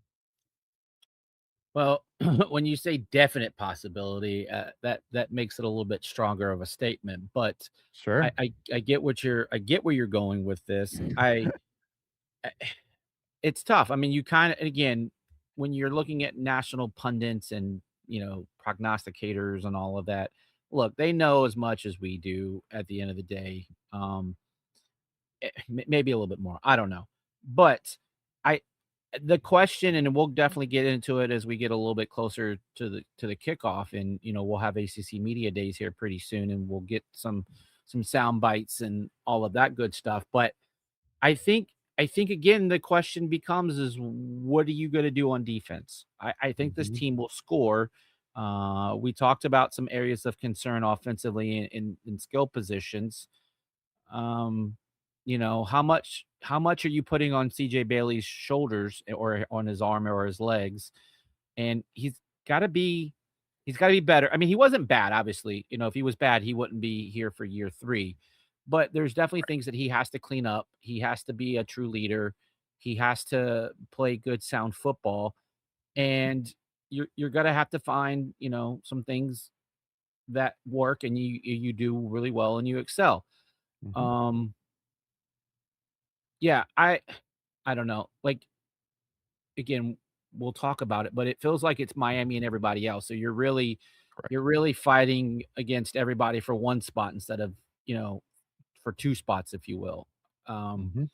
Well, when you say definite possibility, that makes it a little bit stronger of a statement. But I, Sure. I I get I get where you're going with this. It's tough. I mean, you kind of again when you're looking at national pundits and prognosticators and all of that. Look, they know as much as we do at the end of the day. Maybe a little bit more. I don't know, but I the question, and we'll definitely get into it as we get a little bit closer to the kickoff, and we'll have ACC media days here pretty soon, and we'll get some sound bites and all of that good stuff. But I think I think again the question becomes is what are you going to do on defense? I think this Mhm. team will score. We talked about some areas of concern offensively in skill positions. Um, how much are you putting on CJ Bailey's shoulders or on his arm or his legs? And gotta be he's gotta be better. I mean, he wasn't bad, obviously. If he was bad, he wouldn't be here for year 3. But there's definitely things that he has to clean up. He has to be a true leader. He has to play good sound football. And you're gonna have to find, some things that work and you do really well and you excel. Mhm. Um Yeah, I don't know. Like, again, we'll talk about it, but it feels like it's Miami and everybody else. So Correct. you're really fighting against everybody for one spot instead of, for 2 spots, if you will. Um, Mhm.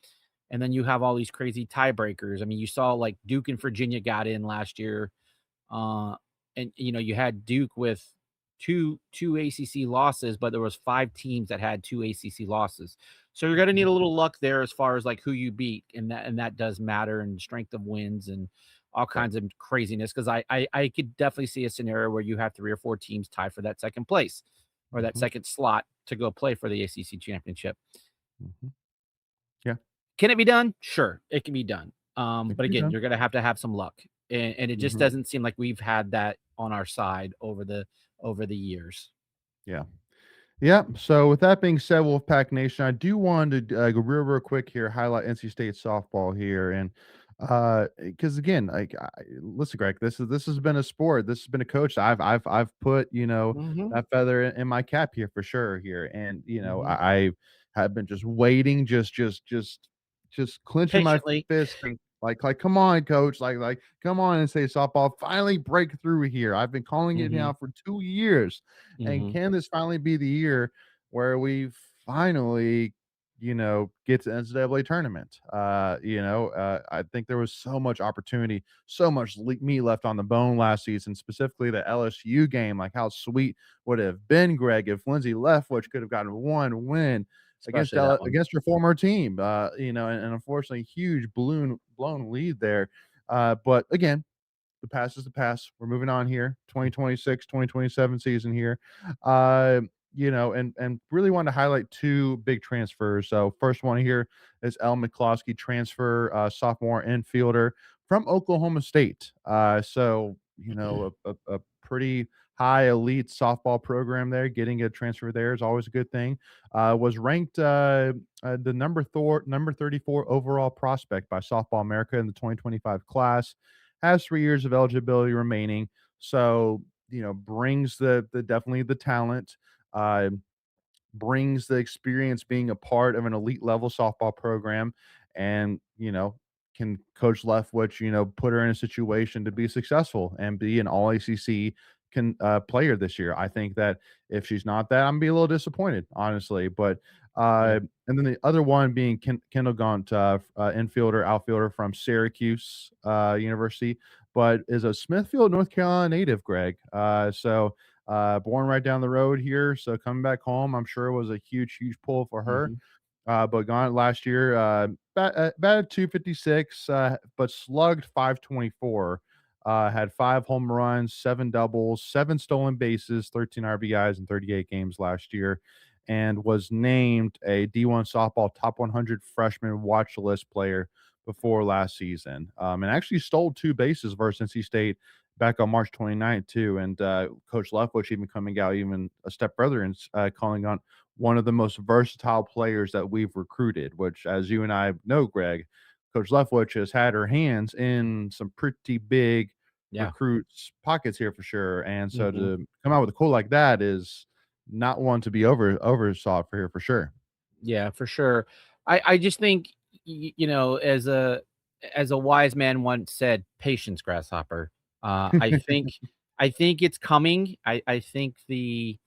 and then you have all these crazy tiebreakers. I mean, you saw like Duke and Virginia got in last year. Uh, and you had Duke with two ACC losses, but there was 5 teams that had 2 ACC losses. So you're gonna need Mhm. a little luck there as far as like who you beat, and that does matter, and strength of wins and all Right. kinds of craziness. Because I could definitely see a scenario where you have 3 or 4 teams tie for that second place or that Mhm. second slot to go play for the ACC championship. Mhm. Yeah, Can it be done? Sure, it can be done. it But can be again, done. you're gonna have some luck, and it just Mhm. doesn't seem like we've had that on our side over the years. Yeah. Yeah. So with that being said, Wolfpack Nation, I do want to go real quick here, highlight NC State softball here, and because again, listen, Greg, this has been a sport, this has been a coach. I've put Mhm, that feather in my cap here for sure here, and mhm. I have been just waiting, just clenching my Patiently. fist and like come on, coach, like come on and say softball finally break through here. I've been calling it Mhm, now for 2 years. And mhm. can this finally be the year where we finally, get to NCAA tournament? I think there was so much opportunity, so much meat left on the bone last season, specifically the LSU game. Like how sweet would it have been, Greg, if Lindsay Leftwich could have gotten one win against Especially that one. against her former team. And unfortunately, huge blown lead there. But again, the past is the past. We're moving on here. 2026, 2027 season here. Uh, and really want to highlight 2 big transfers. So first one here is Elle McCloskey transfer, sophomore infielder from Oklahoma State. A pretty high elite softball program there. Getting a transfer there is always a good thing. Was ranked the number 34 overall prospect by Softball America in the 2025 class, has 3 years of eligibility remaining. So, brings the definitely the talent, uh, brings the experience being a part of an elite level softball program, and, can Coach Leftwich, put her in a situation to be successful and be an all ACC player this year. I think that if she's not that, I'm gonna be a little disappointed, honestly. But Yeah. and then the other one being Kendall Gaunt, infielder, outfielder from Syracuse University, but is a Smithfield, North Carolina native, Greg. Born right down the road here, so coming back home, I'm sure was a huge, huge pull for her. Mhm. But Gaunt last year, batted 256, but slugged 524. Had 5 home runs, 7 doubles, 7 stolen bases, 13 RBIs in 38 games last year, and was named a D1 softball top 100 freshman watch list player before last season. And actually stole 2 bases versus NC State back on March 29th too. And Coach Leftwich even coming out even a step further and calling on one of the most versatile players that we've recruited, which, as you and I know, Greg, Coach Leftwich has had her hands in some pretty big Yeah. recruits' pockets here for sure. And so Mhm. to come out with a call like that is not one to be oversaw for here for sure. Yeah, for sure. I just think as a wise man once said, patience, grasshopper. I think it's coming. I think the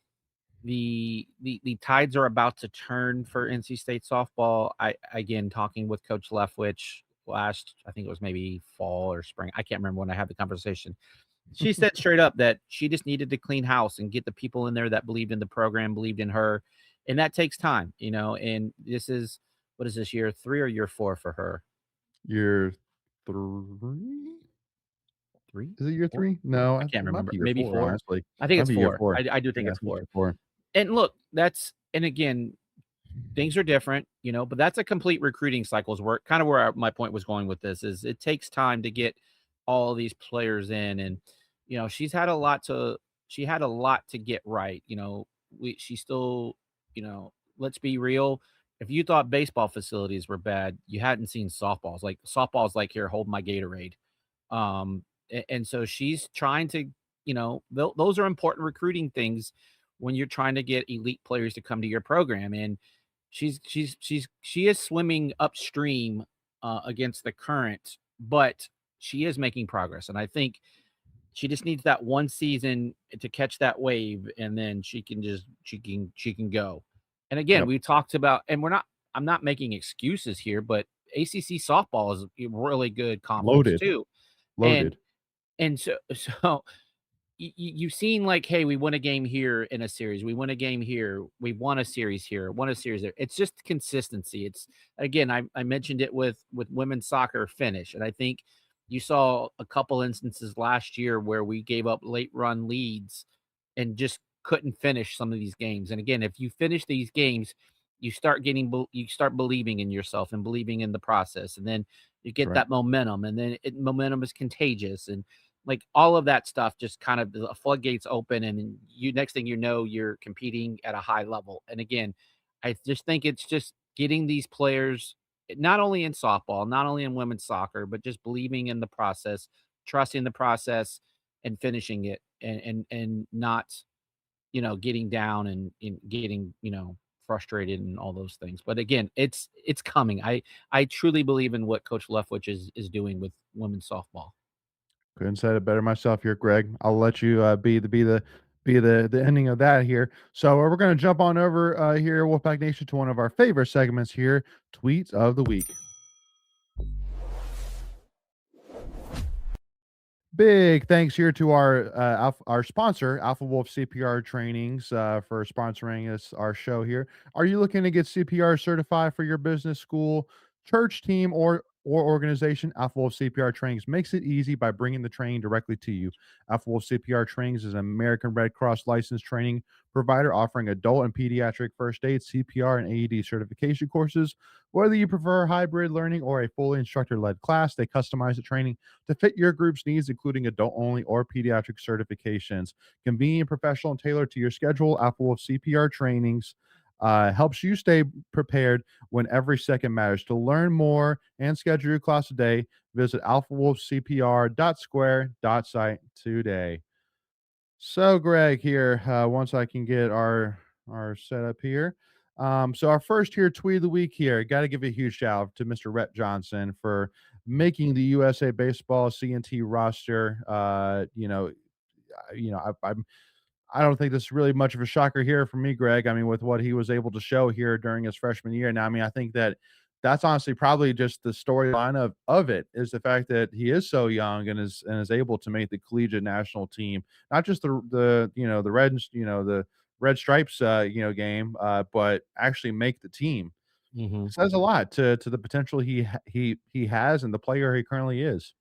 tides are about to turn for NC State softball. I again talking with Coach Leftwich last, I think it was maybe fall or spring. I can't remember when I had the conversation. She said straight up that she just needed to clean house and get the people in there that believed in the program, believed in her, and that takes time, And this is what is this, year 3 or year 4 for her? Year 3? 3? Is it year 4? 3? No, I it can't might remember. be year Maybe 4, 4? honestly. I think Might it's be year 4. 4. I do think Yeah, I it's think it's 4. year 4. And look, and again, things are different, but that's a complete recruiting cycles where kind of where my point was going with this is it takes time to get all these players in. And she had a lot to get right. She still, let's be real, if you thought baseball facilities were bad, you hadn't seen softballs. Like softballs, like, here, hold my Gatorade. And so she's trying to, those are important recruiting things when you're trying to get elite players to come to your program. And she is swimming upstream against the current, but she is making progress. And I think she just needs that one season to catch that wave, and then she can go. And again, Yep. we talked about, and I'm not making excuses here, but ACC softball is a really good conference Loaded. too. And Loaded. so you've seen, like, hey, we won a game here in a series, we won a game here, we won a series here, won a series there. It's just consistency. It's, again, I mentioned it with women's soccer finish, and I think you saw a couple instances last year where we gave up late run leads and just couldn't finish some of these games. And again, if you finish these games, you start believing in yourself and believing in the process, and then you get Right. that momentum, and then momentum is contagious. And like all of that stuff, just kind of the floodgates open, and you, next thing you know, you're competing at a high level. And again, I just think it's just getting these players, not only in softball, not only in women's soccer, but just believing in the process, trusting the process, and finishing it, and not, getting down and getting, frustrated and all those things. But again, it's coming. I truly believe in what Coach Leftwich is doing with women's softball. Couldn't said it better myself here, Greg. I'll let you be the ending of that here. So we're gonna jump on over here, Wolfpack Nation, to one of our favorite segments here, tweets of the week. Big thanks here to our sponsor, Alpha Wolf CPR Trainings, for sponsoring our show here. Are you looking to get CPR certified for your business, school, church, team, or organization? Alpha Wolf CPR Trainings makes it easy by bringing the training directly to you. Alpha Wolf CPR Trainings is an American Red Cross licensed training provider offering adult and pediatric first aid, CPR, and AED certification courses. Whether you prefer hybrid learning or a fully instructor-led class, they customize the training to fit your group's needs, including adult only or pediatric certifications. Convenient, professional, and tailored to your schedule, Alpha Wolf CPR Trainings helps you stay prepared when every second matters. To learn more and schedule your class today, visit alphawolfcpr.square.site today. So, Greg, here, once I can get our setup here. So our first here tweet of the week here. Got to give a huge shout out to Mr. Rhett Johnson for making the USA Baseball CNT roster. I don't think this is really much of a shocker here for me, Greg. I mean, with what he was able to show here during his freshman year. Now, I mean, I think that's honestly probably just the storyline of it is the fact that he is so young and is able to make the collegiate national team, not just the red the red stripes game, but actually make the team. Mm-hmm. says a lot to the potential he has and the player he currently is.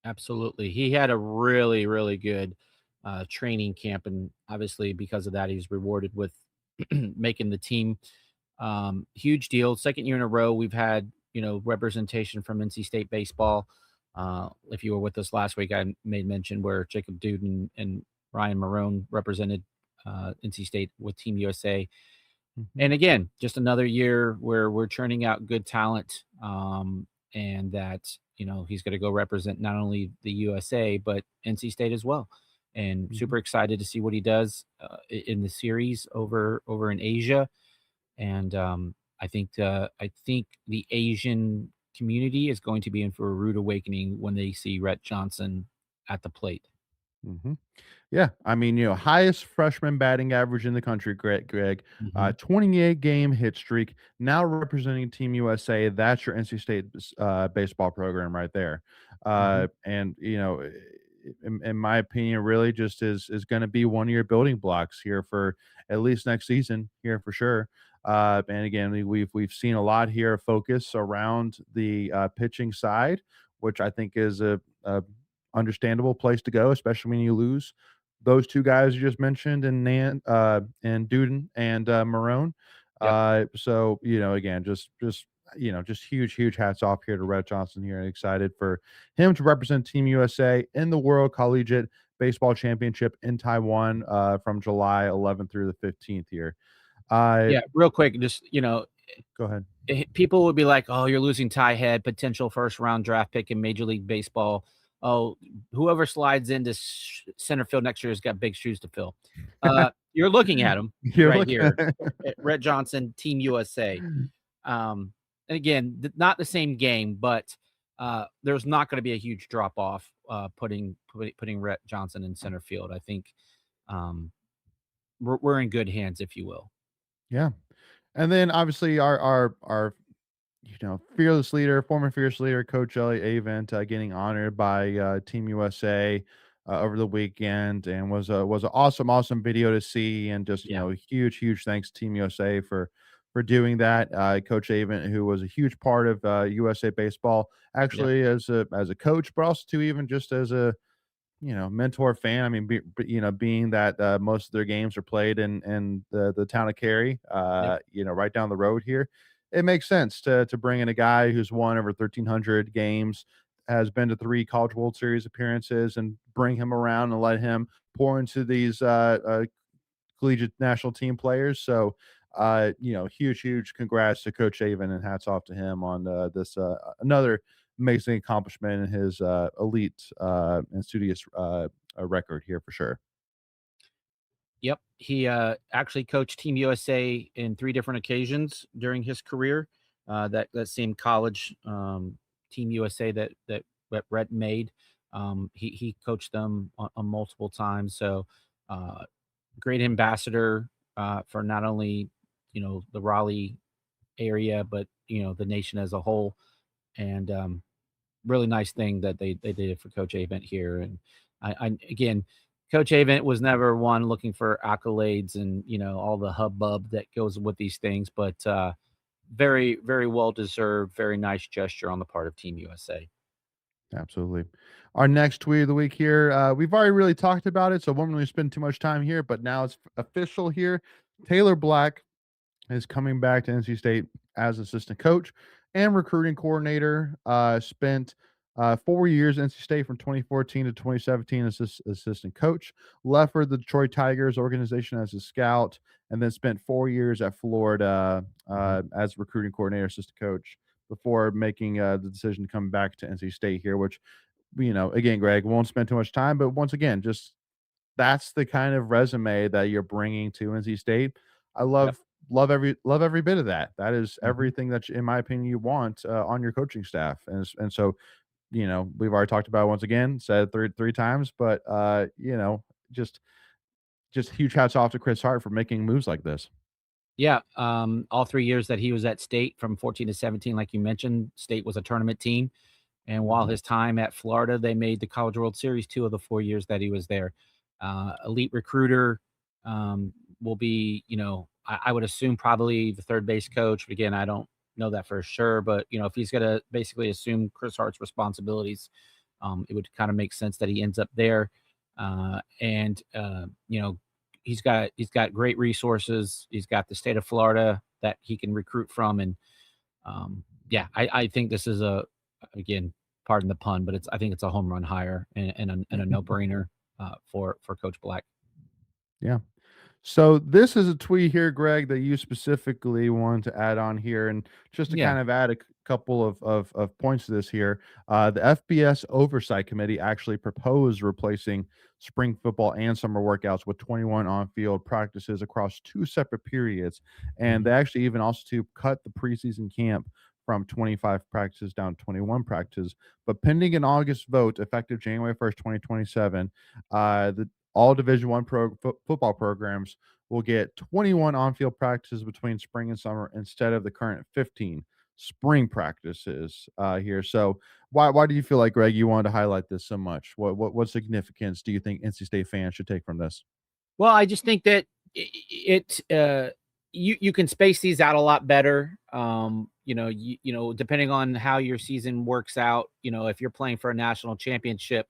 Absolutely. He had a really, really good training camp. And obviously, because of that, he's rewarded with making the team. Huge deal. Second year in a row, we've had, representation from NC State baseball. If you were with us last week, I made mention where Jacob Duden and Ryan Marone represented NC State with Team USA. Mhm, And again, just another year where we're churning out good talent, and that he's going to go represent not only the USA but NC State as well. And mhm, super excited to see what he does in the series over in Asia. And I think the Asian community is going to be in for a rude awakening when they see Rhett Johnson at the plate. mhm. Yeah, I mean, highest freshman batting average in the country, Greg, Hmm. 28 game hit streak, now representing Team USA. That's your NC State baseball program right there. Hmm. And in my opinion, really just is going to be one of your building blocks here for at least next season here for sure. And again, we've seen a lot here focus around the pitching side, which I think is a understandable place to go, especially when you lose those two guys you just mentioned, and Duden and Marone. Yep. So again, just huge hats off here to Rhett Johnson here, and excited for him to represent Team USA in the World Collegiate Baseball Championship in Taiwan from July 11th through the 15th here. Uh, Yeah. Real quick, just Go ahead. people would be like, "Oh, you're losing Ty Head, potential first round draft pick in Major League Baseball. Oh, whoever slides into center field next year has got big shoes to fill." You're looking at him You're right looking here, Rhett Johnson, Team USA. And again, not the same game, but there's not going to be a huge drop off putting Rhett Johnson in center field. I think um, we're in good hands, if you will. Yeah. And then obviously our fearless leader, former fearless leader, Coach Elliott Avent, getting honored by Team USA over the weekend, and was an awesome video to see, and just Yeah. huge thanks to Team USA for doing that. Coach Avent, who was a huge part of USA baseball, Yep. actually as a coach, but also too even just as a mentor fan. I mean, being that most of their games are played in the town of Cary, Yep. right down the road here, it makes sense to bring in a guy who's won over 1,300 games, has been to 3 College World Series appearances, and bring him around and let him pour into these collegiate national team players. So, huge congrats to Coach Avon, and hats off to him on this another amazing accomplishment in his elite and studious record here for sure. Yep. He actually coached Team USA in 3 different occasions during his career. That same college Team USA that Rhett made. He coached them on multiple times. So uh, great ambassador for not only the Raleigh area, but the nation as a whole. And really nice thing that they did for Coach Avent here. And I again, Coach Avent was never one looking for accolades and all the hubbub that goes with these things, but very very well deserved, very nice gesture on the part of Team USA. Absolutely. Our next tweet of the week here, we've already really talked about it, so I won't really spend too much time here, but now it's official here. Taylor Black is coming back to NC State as assistant coach and recruiting coordinator. Spent 4 years at NC State from 2014 to 2017 as assistant coach. Left for the Detroit Tigers organization as a scout, and then spent 4 years at Florida Mhm. as recruiting coordinator, assistant coach, before making the decision to come back to NC State here. Which, again, Greg, won't spend too much time, but once again, just that's the kind of resume that you're bringing to NC State. I Yep. love every bit of that. That is Mhm. everything that, in my opinion, you want on your coaching staff. And so we've already talked about it once again, said it three times, but just huge hats off to Chris Hart for making moves like this. Yeah, all 3 years that he was at State from 14 to 17, like you mentioned, State was a tournament team. And while Mhm. his time at Florida, they made the College World Series 2 of the 4 years that he was there. Elite recruiter, will be, I would assume probably the third base coach. But again, I don't know that for sure. But if he's going to basically assume Chris Hart's responsibilities, it would kind of make sense that he ends up there. And he's got great resources. He's got the state of Florida that he can recruit from, and I think this is again, pardon the pun, but I think it's a home run hire and a no brainer for Coach Black. Yeah. So this is a tweet here, Greg, that you specifically wanted to add on here, and just to kind of add a couple of points to this here. The FBS Oversight Committee actually proposed replacing spring football and summer workouts with 21 on-field practices across 2 separate periods, and they actually even also to cut the preseason camp from 25 practices down to 21 practices. But pending an August vote effective January 1st, 2027, the all Division I football programs will get 21 on-field practices between spring and summer instead of the current 15 spring practices here. So why do you feel like, Greg, you wanted to highlight this so much? What significance do you think NC State fans should take from this? Well, I just think that you can space these out a lot better. Depending on how your season works out, if you're playing for a national championship,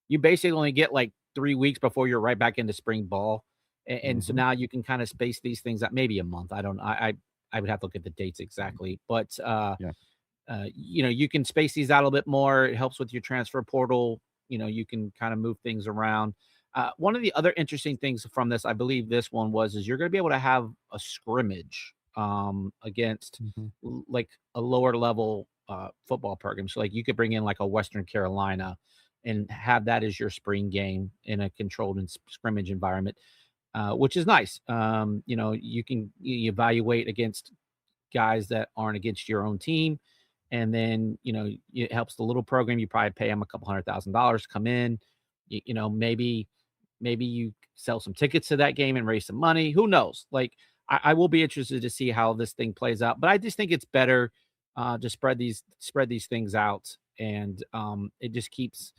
you basically only get like 3 weeks before you're right back into spring ball. And so now you can kind of space these things out, maybe a month. I would have to look at the dates exactly, but you can space these out a little bit more. It helps with your transfer portal. You can kind of move things around. One of the other interesting things from this, I believe this one is you're going to be able to have a scrimmage against like a lower level football program. So like you could bring in like a Western Carolina and have that as your spring game in a controlled and scrimmage environment, which is nice. You can evaluate against guys that aren't against your own team. And then, it helps the little program. You probably pay them a couple $100,000 to come in. Maybe you sell some tickets to that game and raise some money. Who knows? Like, I will be interested to see how this thing plays out. But I just think it's better to spread these things out. And it just keeps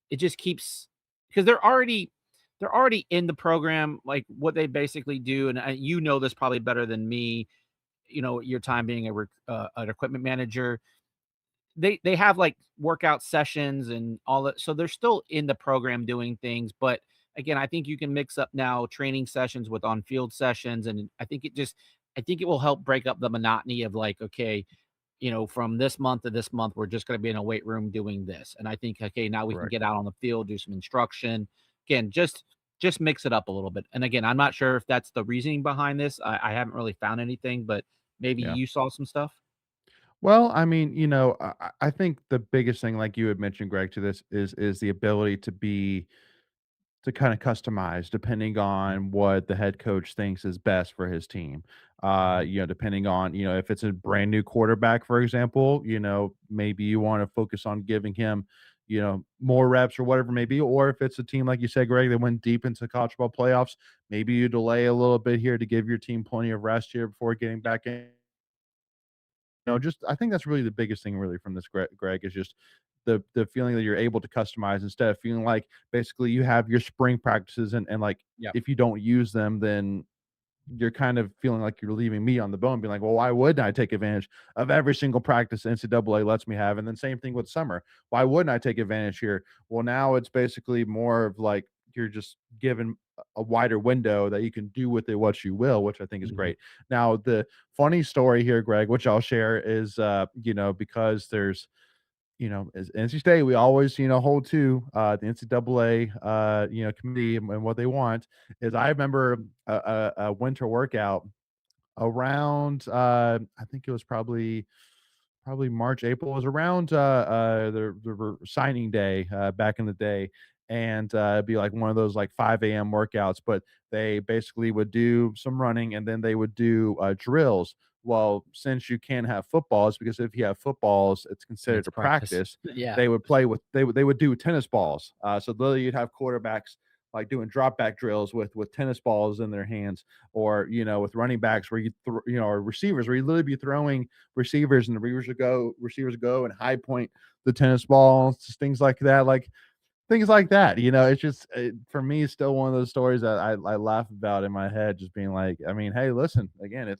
because they're already in the program, like what they basically do. And this probably better than me, your time being an equipment manager. They have like workout sessions and all that. So they're still in the program doing things. But again, I think you can mix up now training sessions with on-field sessions. And I think it will help break up the monotony of like, okay, from this month to this month, we're just going to be in a weight room doing this. And I think, okay, now we can get out on the field, do some instruction. Again, just mix it up a little bit. And again, I'm not sure if that's the reasoning behind this. I haven't really found anything, but maybe you saw some stuff. Well, I mean, I think the biggest thing, like you had mentioned, Greg, to this is the ability to kind of customize depending on what the head coach thinks is best for his team. Depending on, if it's a brand new quarterback, for example, maybe you want to focus on giving him, more reps or whatever it may be. Or if it's a team, like you said, Greg, that went deep into college football playoffs, maybe you delay a little bit here to give your team plenty of rest here before getting back in. Just I think that's really the biggest thing really from this, Greg, is just the feeling that you're able to customize instead of feeling like basically you have your spring practices and like if you don't use them, then you're kind of feeling like you're leaving me on the bone, being like, well, why wouldn't I take advantage of every single practice NCAA lets me have? And then same thing with summer. Why wouldn't I take advantage here? Well, now it's basically more of like you're just given a wider window that you can do with it what you will, which I think is great. Now, the funny story here, Greg, which I'll share is, because there's, as NC State, we always, hold to the NCAA, committee and what they want. Is I remember a winter workout around, I think it was probably March, April. It was around the signing day back in the day, and it'd be like one of those like 5 a.m. workouts. But they basically would do some running, and then they would do drills. Well, since you can't have footballs, because if you have footballs, it's considered a practice. They would play with they would do tennis balls. So literally, you'd have quarterbacks like doing drop back drills with tennis balls in their hands, or with running backs where or receivers where you literally be throwing receivers and the receivers would go and high point the tennis balls, things like that. Like things like that, it's just for me, it's still one of those stories that I laugh about in my head, just being like, I mean, hey, listen, again,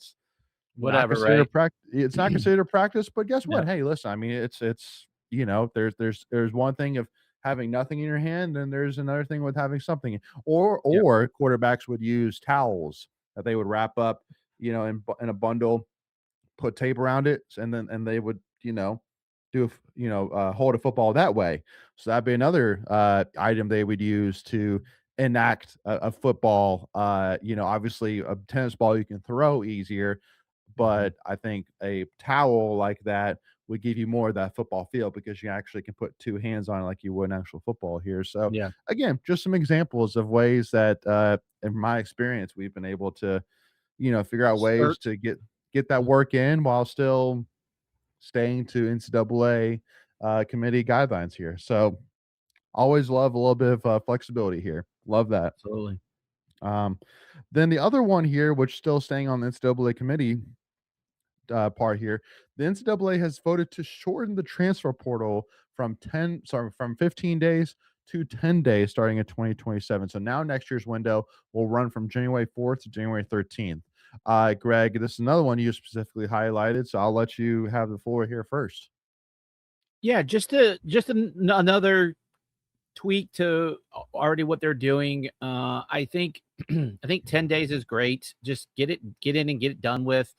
Whatever, right? it's not considered a practice, but guess what? Yep. Hey, listen, I mean, it's there's one thing of having nothing in your hand, and there's another thing with having something. Yep. Or quarterbacks would use towels that they would wrap up, in a bundle, put tape around it, and they would, hold a football that way. So that'd be another item they would use to enact a football. Obviously a tennis ball you can throw easier, Mhm. but I think a towel like that would give you more of that football feel because you actually can put two hands on it like you would an actual football here. So Yeah. again, just some examples of ways that, in my experience, we've been able to, figure out ways Skirt. to get that work in while still staying to NCAA committee guidelines here. So always love a little bit of flexibility here. Love that. Absolutely. Um, then the other one here, which still staying on the NCAA committee part here, the NCAA has voted to shorten the transfer portal from 15 days to 10 days starting in 2027. So now next year's window will run from January 4th to January 13th. Greg, this is another one you specifically highlighted, so I'll let you have the floor here first. Yeah, another tweak to already what they're doing. I think I think 10 days is great. Just get in and get it done with.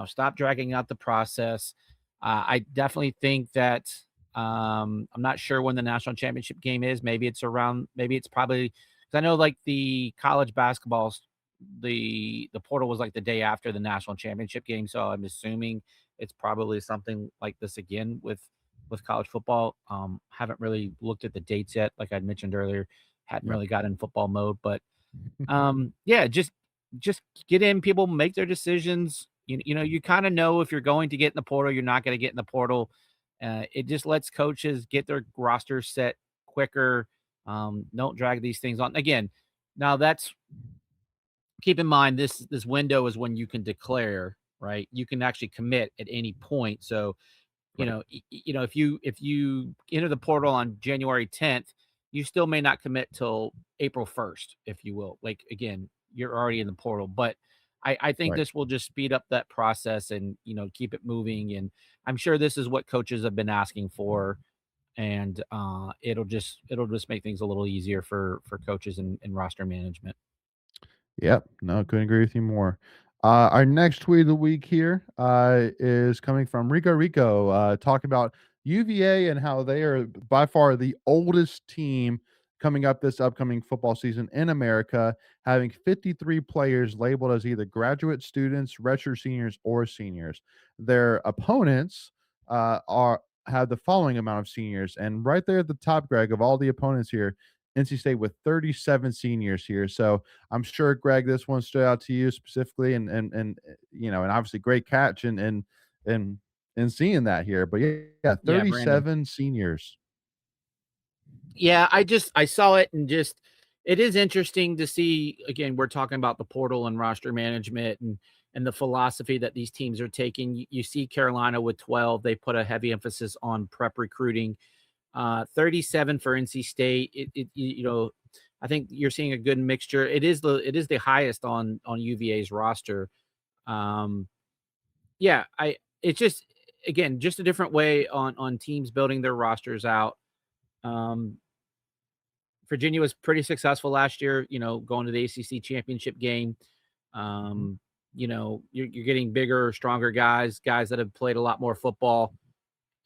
Stop dragging out the process. I definitely think that I'm not sure when the national championship game is. Maybe it's probably because I know like the college basketballs, the portal was like the day after the national championship game. So I'm assuming it's probably something like this again with college football. Haven't really looked at the dates yet, like I'd mentioned earlier. Hadn't Yep. really got in football mode, but yeah, just get in. People make their decisions. You kind of know if you're going to get in the portal, you're not going to get in the portal. It just lets coaches get their roster set quicker. Don't drag these things on. Again, now that's keep in mind this window is when you can declare, right? You can actually commit at any point. So Right. if you enter the portal on January 10th, you still may not commit till April 1st, if you will. Like again, you're already in the portal, but I think Right. this will just speed up that process and keep it moving. And I'm sure this is what coaches have been asking for, and it'll just make things a little easier for coaches and roster management. Yep. No, couldn't agree with you more. Our next tweet of the week here is coming from Rico Rico, talking about UVA and how they are by far the oldest team coming up this upcoming football season in America, having 53 players labeled as either graduate students, redshirt seniors, or seniors. Their opponents are have the following amount of seniors, and right there at the top, Greg, of all the opponents here, NC State with 37 seniors here. So I'm sure, Greg, this one stood out to you specifically, and obviously great catch and and seeing that here. But yeah, Yeah, Brandon. 37 seniors. Yeah, I saw it and just it is interesting to see again, we're talking about the portal and roster management and the philosophy that these teams are taking. You see Carolina with 12, they put a heavy emphasis on prep recruiting. 37 for NC State. I think you're seeing a good mixture. It is the highest on UVA's roster. Um, yeah, I it's just again just a different way on teams building their rosters out. Um, Virginia was pretty successful last year, going to the ACC championship game. Mhm. Um, you're getting bigger, stronger guys that have played a lot more football,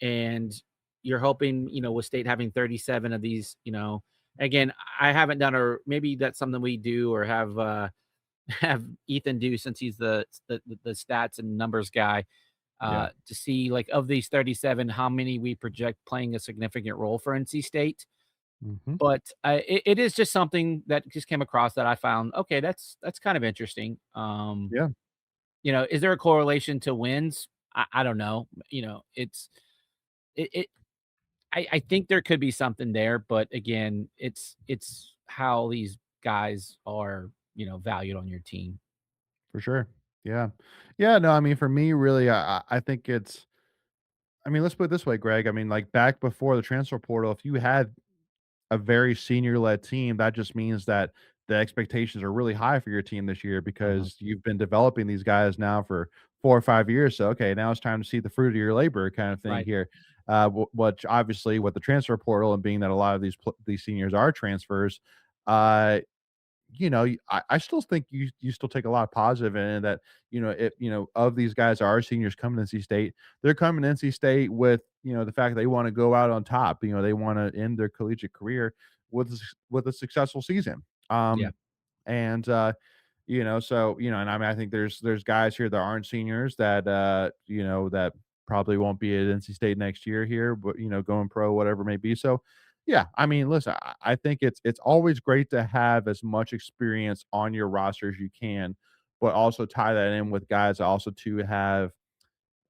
and you're hoping, with State having 37 of these, again, I haven't done, or maybe that's something we do or have have Ethan do since he's the stats and numbers guy. Yeah. To see like of these 37, how many we project playing a significant role for NC State. Hmm. But it is just something that just came across that I found, okay, that's kind of interesting. Yeah, Is there a correlation to wins? I don't know. It I think there could be something there, but again, it's how these guys are, valued on your team. for sure. Yeah. Yeah. No, I mean, for me, really, I think it's, I mean, let's put it this way, Greg. I mean, like back before the transfer portal, if you had a very senior-led team, that just means that the expectations are really high for your team this year Mhm. because you've been developing these guys now for 4 or 5 years. So, okay, now it's time to see the fruit of your labor kind of thing Right. here. Which obviously with the transfer portal and being that a lot of these seniors are transfers, uh, I still think you still take a lot of positive in it that, of these guys are seniors coming to NC State, they're coming to NC State with, the fact that they wanna go out on top, they wanna end their collegiate career with a successful season. Yeah. And so, and I mean, I think there's guys here that aren't seniors that that probably won't be at NC State next year here, but going pro, whatever it may be. So yeah, I mean, listen, I think it's always great to have as much experience on your roster as you can, but also tie that in with guys also to have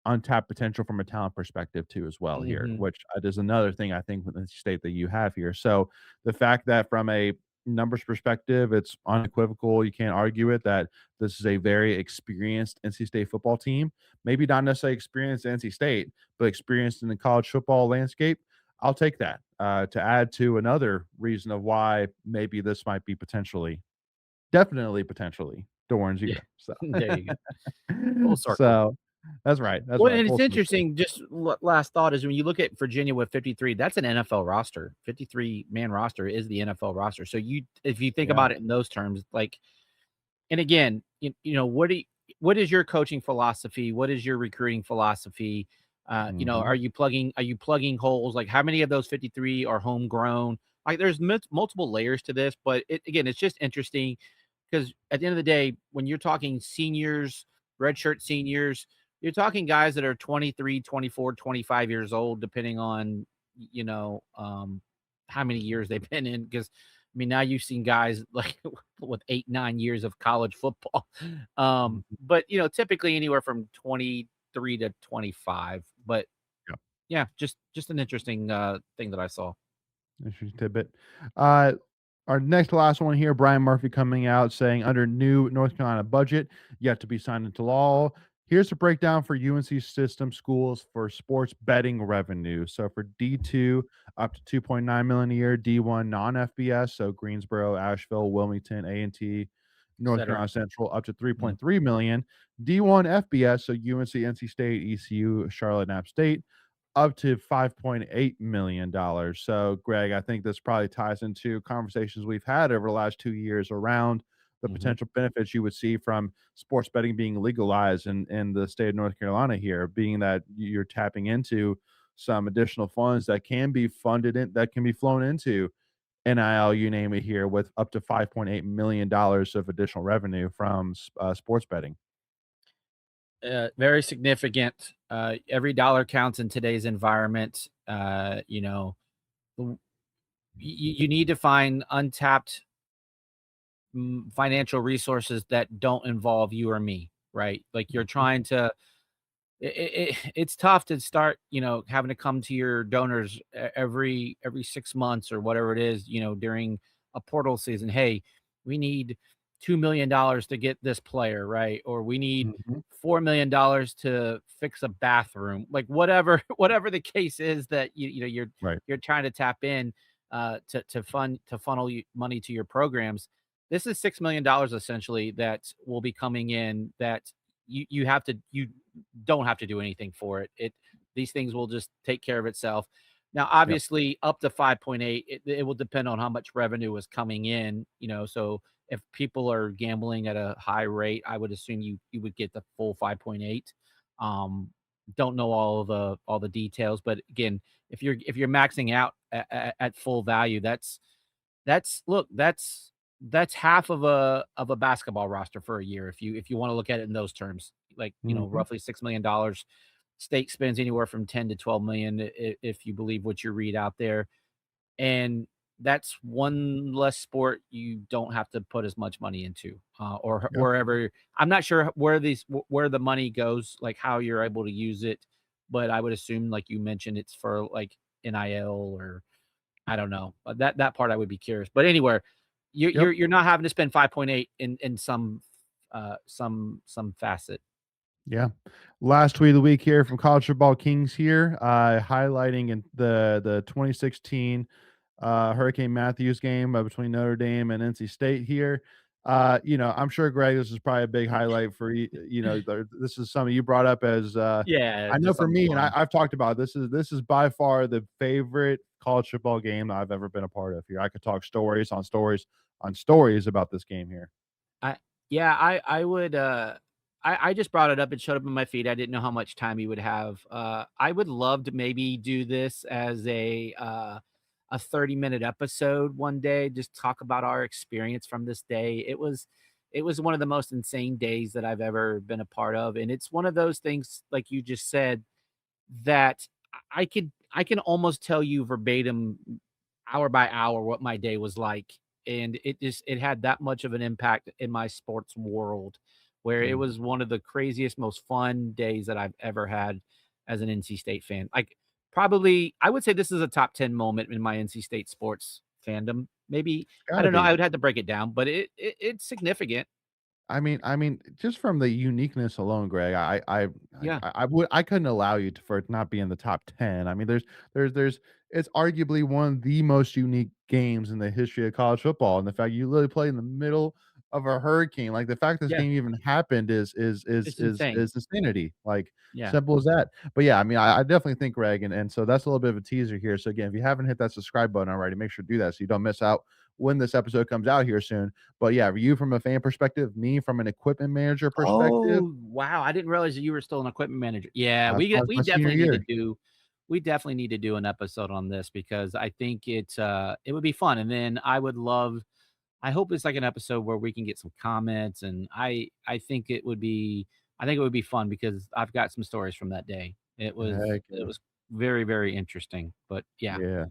untapped potential from a talent perspective too as well here, Mhm. which is another thing I think with the state that you have here. So the fact that from a numbers perspective, it's unequivocal, you can't argue it, that this is a very experienced NC State football team. Maybe not necessarily experienced at NC State, but experienced in the college football landscape. I'll take that to add to another reason of why maybe this might be definitely potentially Doran's Yeah. year. So, There you go. Full circle. so that's right. That's Well, right. and Full it's circle. interesting, just last thought is when you look at Virginia with 53, that's an NFL roster. 53-man roster is the NFL roster. So if you think Yeah. about it in those terms, like, and again, what is your coaching philosophy? What is your recruiting philosophy? Mhm. Are you plugging holes? Like, how many of those 53 are homegrown? Like, there's multiple layers to this, but again, it's just interesting because at the end of the day, when you're talking seniors, redshirt seniors, you're talking guys that are 23, 24, 25 years old, depending on, how many years they've been in. Because, I mean, now you've seen guys like with 8, 9 years of college football. Mhm. But, typically anywhere from 23 to 25. But Yep. yeah, just an interesting thing that I saw. Interesting tidbit. Uh, our next to last one here, Brian Murphy coming out saying under new North Carolina budget yet to be signed into law. Here's a breakdown for UNC system schools for sports betting revenue. So for D2 up to 2.9 million a year, D1 non-FBS, so Greensboro, Asheville, Wilmington, A&T, North Etc. Carolina Central up to Mhm. 3.3 million. D1 FBS, so UNC, NC State, ECU, Charlotte, and App State up to $5.8 million. So, Greg, I think this probably ties into conversations we've had over the last 2 years around the Mhm. potential benefits you would see from sports betting being legalized in the state of North Carolina here, being that you're tapping into some additional funds that can be funded in that can be flown into NIL, you name it here, with up to $5.8 million of additional revenue from sports betting. Very significant. Every dollar counts in today's environment. You you need to find untapped financial resources that don't involve you or me, right? Like you're Mhm. trying to. It's tough to start, having to come to your donors every 6 months or whatever it is, during a portal season. Hey, we need $2 million to get this player, right? Or we need Mhm. $4 million to fix a bathroom, like whatever, whatever the case is that Right. you're trying to tap in to funnel money to your programs. This is $6 million essentially that will be coming in that you don't have to do anything for it. These things will just take care of itself. Now, Yep. obviously, up to 5.8, it will depend on how much revenue is coming in. So if people are gambling at a high rate, I would assume you would get the full 5.8. Um, don't know all the details, but again, if you're maxing out at full value, that's half of a basketball roster for a year if you want to look at it in those terms. Like, Mhm. roughly $6 million. State spends anywhere from 10 to 12 million if you believe what you read out there. And that's one less sport you don't have to put as much money into, or Yep. wherever. I'm not sure where the money goes, like how you're able to use it, but I would assume, like you mentioned, it's for like NIL or I don't know. That part I would be curious. But anywhere, you're Yep. you're you're not having to spend 5.8 in some facet. Yeah. Last tweet of the week here from College Football Kings here, highlighting in the 2016 Hurricane Matthews game between Notre Dame and NC State here. I'm sure, Greg, this is probably a big highlight for you. This is something you brought up as Yeah, I know just for something me, and fun. I've talked about this is by far the favorite college football game I've ever been a part of here. I could talk stories on stories on stories about this game here. I yeah, I would, I just brought it up, it showed up in my feed, I didn't know how much time you would have. I would love to maybe do this as a 30-minute episode one day, just talk about our experience from this day. It was one of the most insane days that I've ever been a part of, and it's one of those things, like you just said, that I can almost tell you verbatim, hour by hour, what my day was like, and it had that much of an impact in my sports world, where it Mm, was one of the craziest, most fun days that I've ever had as an NC State fan. Like, probably, I would say this is a top 10 moment in my NC State sports fandom. Maybe, it's I gotta don't know, I be. would have to break it down, but it's significant. I mean, just from the uniqueness alone, Greg, Yeah, I couldn't allow you to for it not be in the top 10. I mean, there's it's arguably one of the most unique games in the history of college football, and the fact you literally play in the middle of a hurricane, like the fact this yeah, game even happened is it's insane. is insanity, like Yeah. simple as that. But yeah, I mean, I definitely think, Greg, and so that's a little bit of a teaser here. So again, if you haven't hit that subscribe button already, make sure to do that so you don't miss out when this episode comes out here soon. But yeah, you from a fan perspective, me from an equipment manager perspective, Oh, wow, I didn't realize that you were still an equipment manager. Yeah, that's we my senior definitely need to year. do an episode on this, because I think it would be fun, and then I hope it's like an episode where we can get some comments, and I think it would be fun, because I've got some stories from that day. Heck It yeah. was very, very interesting, but yeah. Yeah.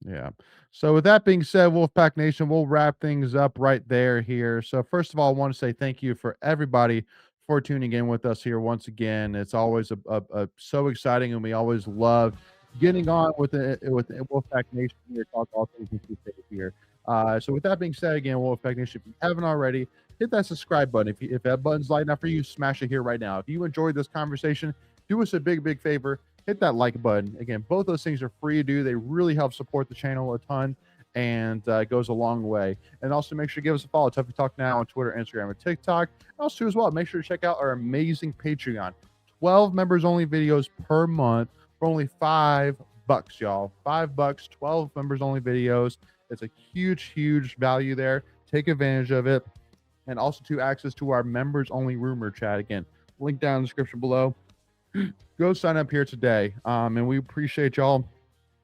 Yeah. So with that being said, Wolfpack Nation, we'll wrap things up right there here. So first of all, I want to say thank you for everybody for tuning in with us here once again. It's always so exciting, and we always love getting on with the Wolfpack Nation here, talk all things NC State here. So with that being said, again, Wolfpack Nation, if you haven't already, hit that subscribe button. If that button's lighting up for you, smash it here right now. If you enjoyed this conversation, do us a big favor, hit that like button. Again, both those things are free to do. They really help support the channel a ton, and it goes a long way. And also make sure to give us a follow, Tuffy Talk Now on Twitter, Instagram, and TikTok. And also as well, make sure to check out our amazing Patreon. 12 members only videos per month for only $5, y'all. $5, 12 members only videos. It's a huge value there. Take advantage of it. And also to access to our members only rumor chat. Again, link down in the description below. Go sign up here today. And we appreciate y'all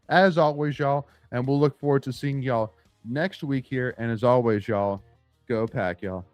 as always, y'all. And we'll look forward to seeing y'all next week here. And as always, y'all, go Pack, y'all.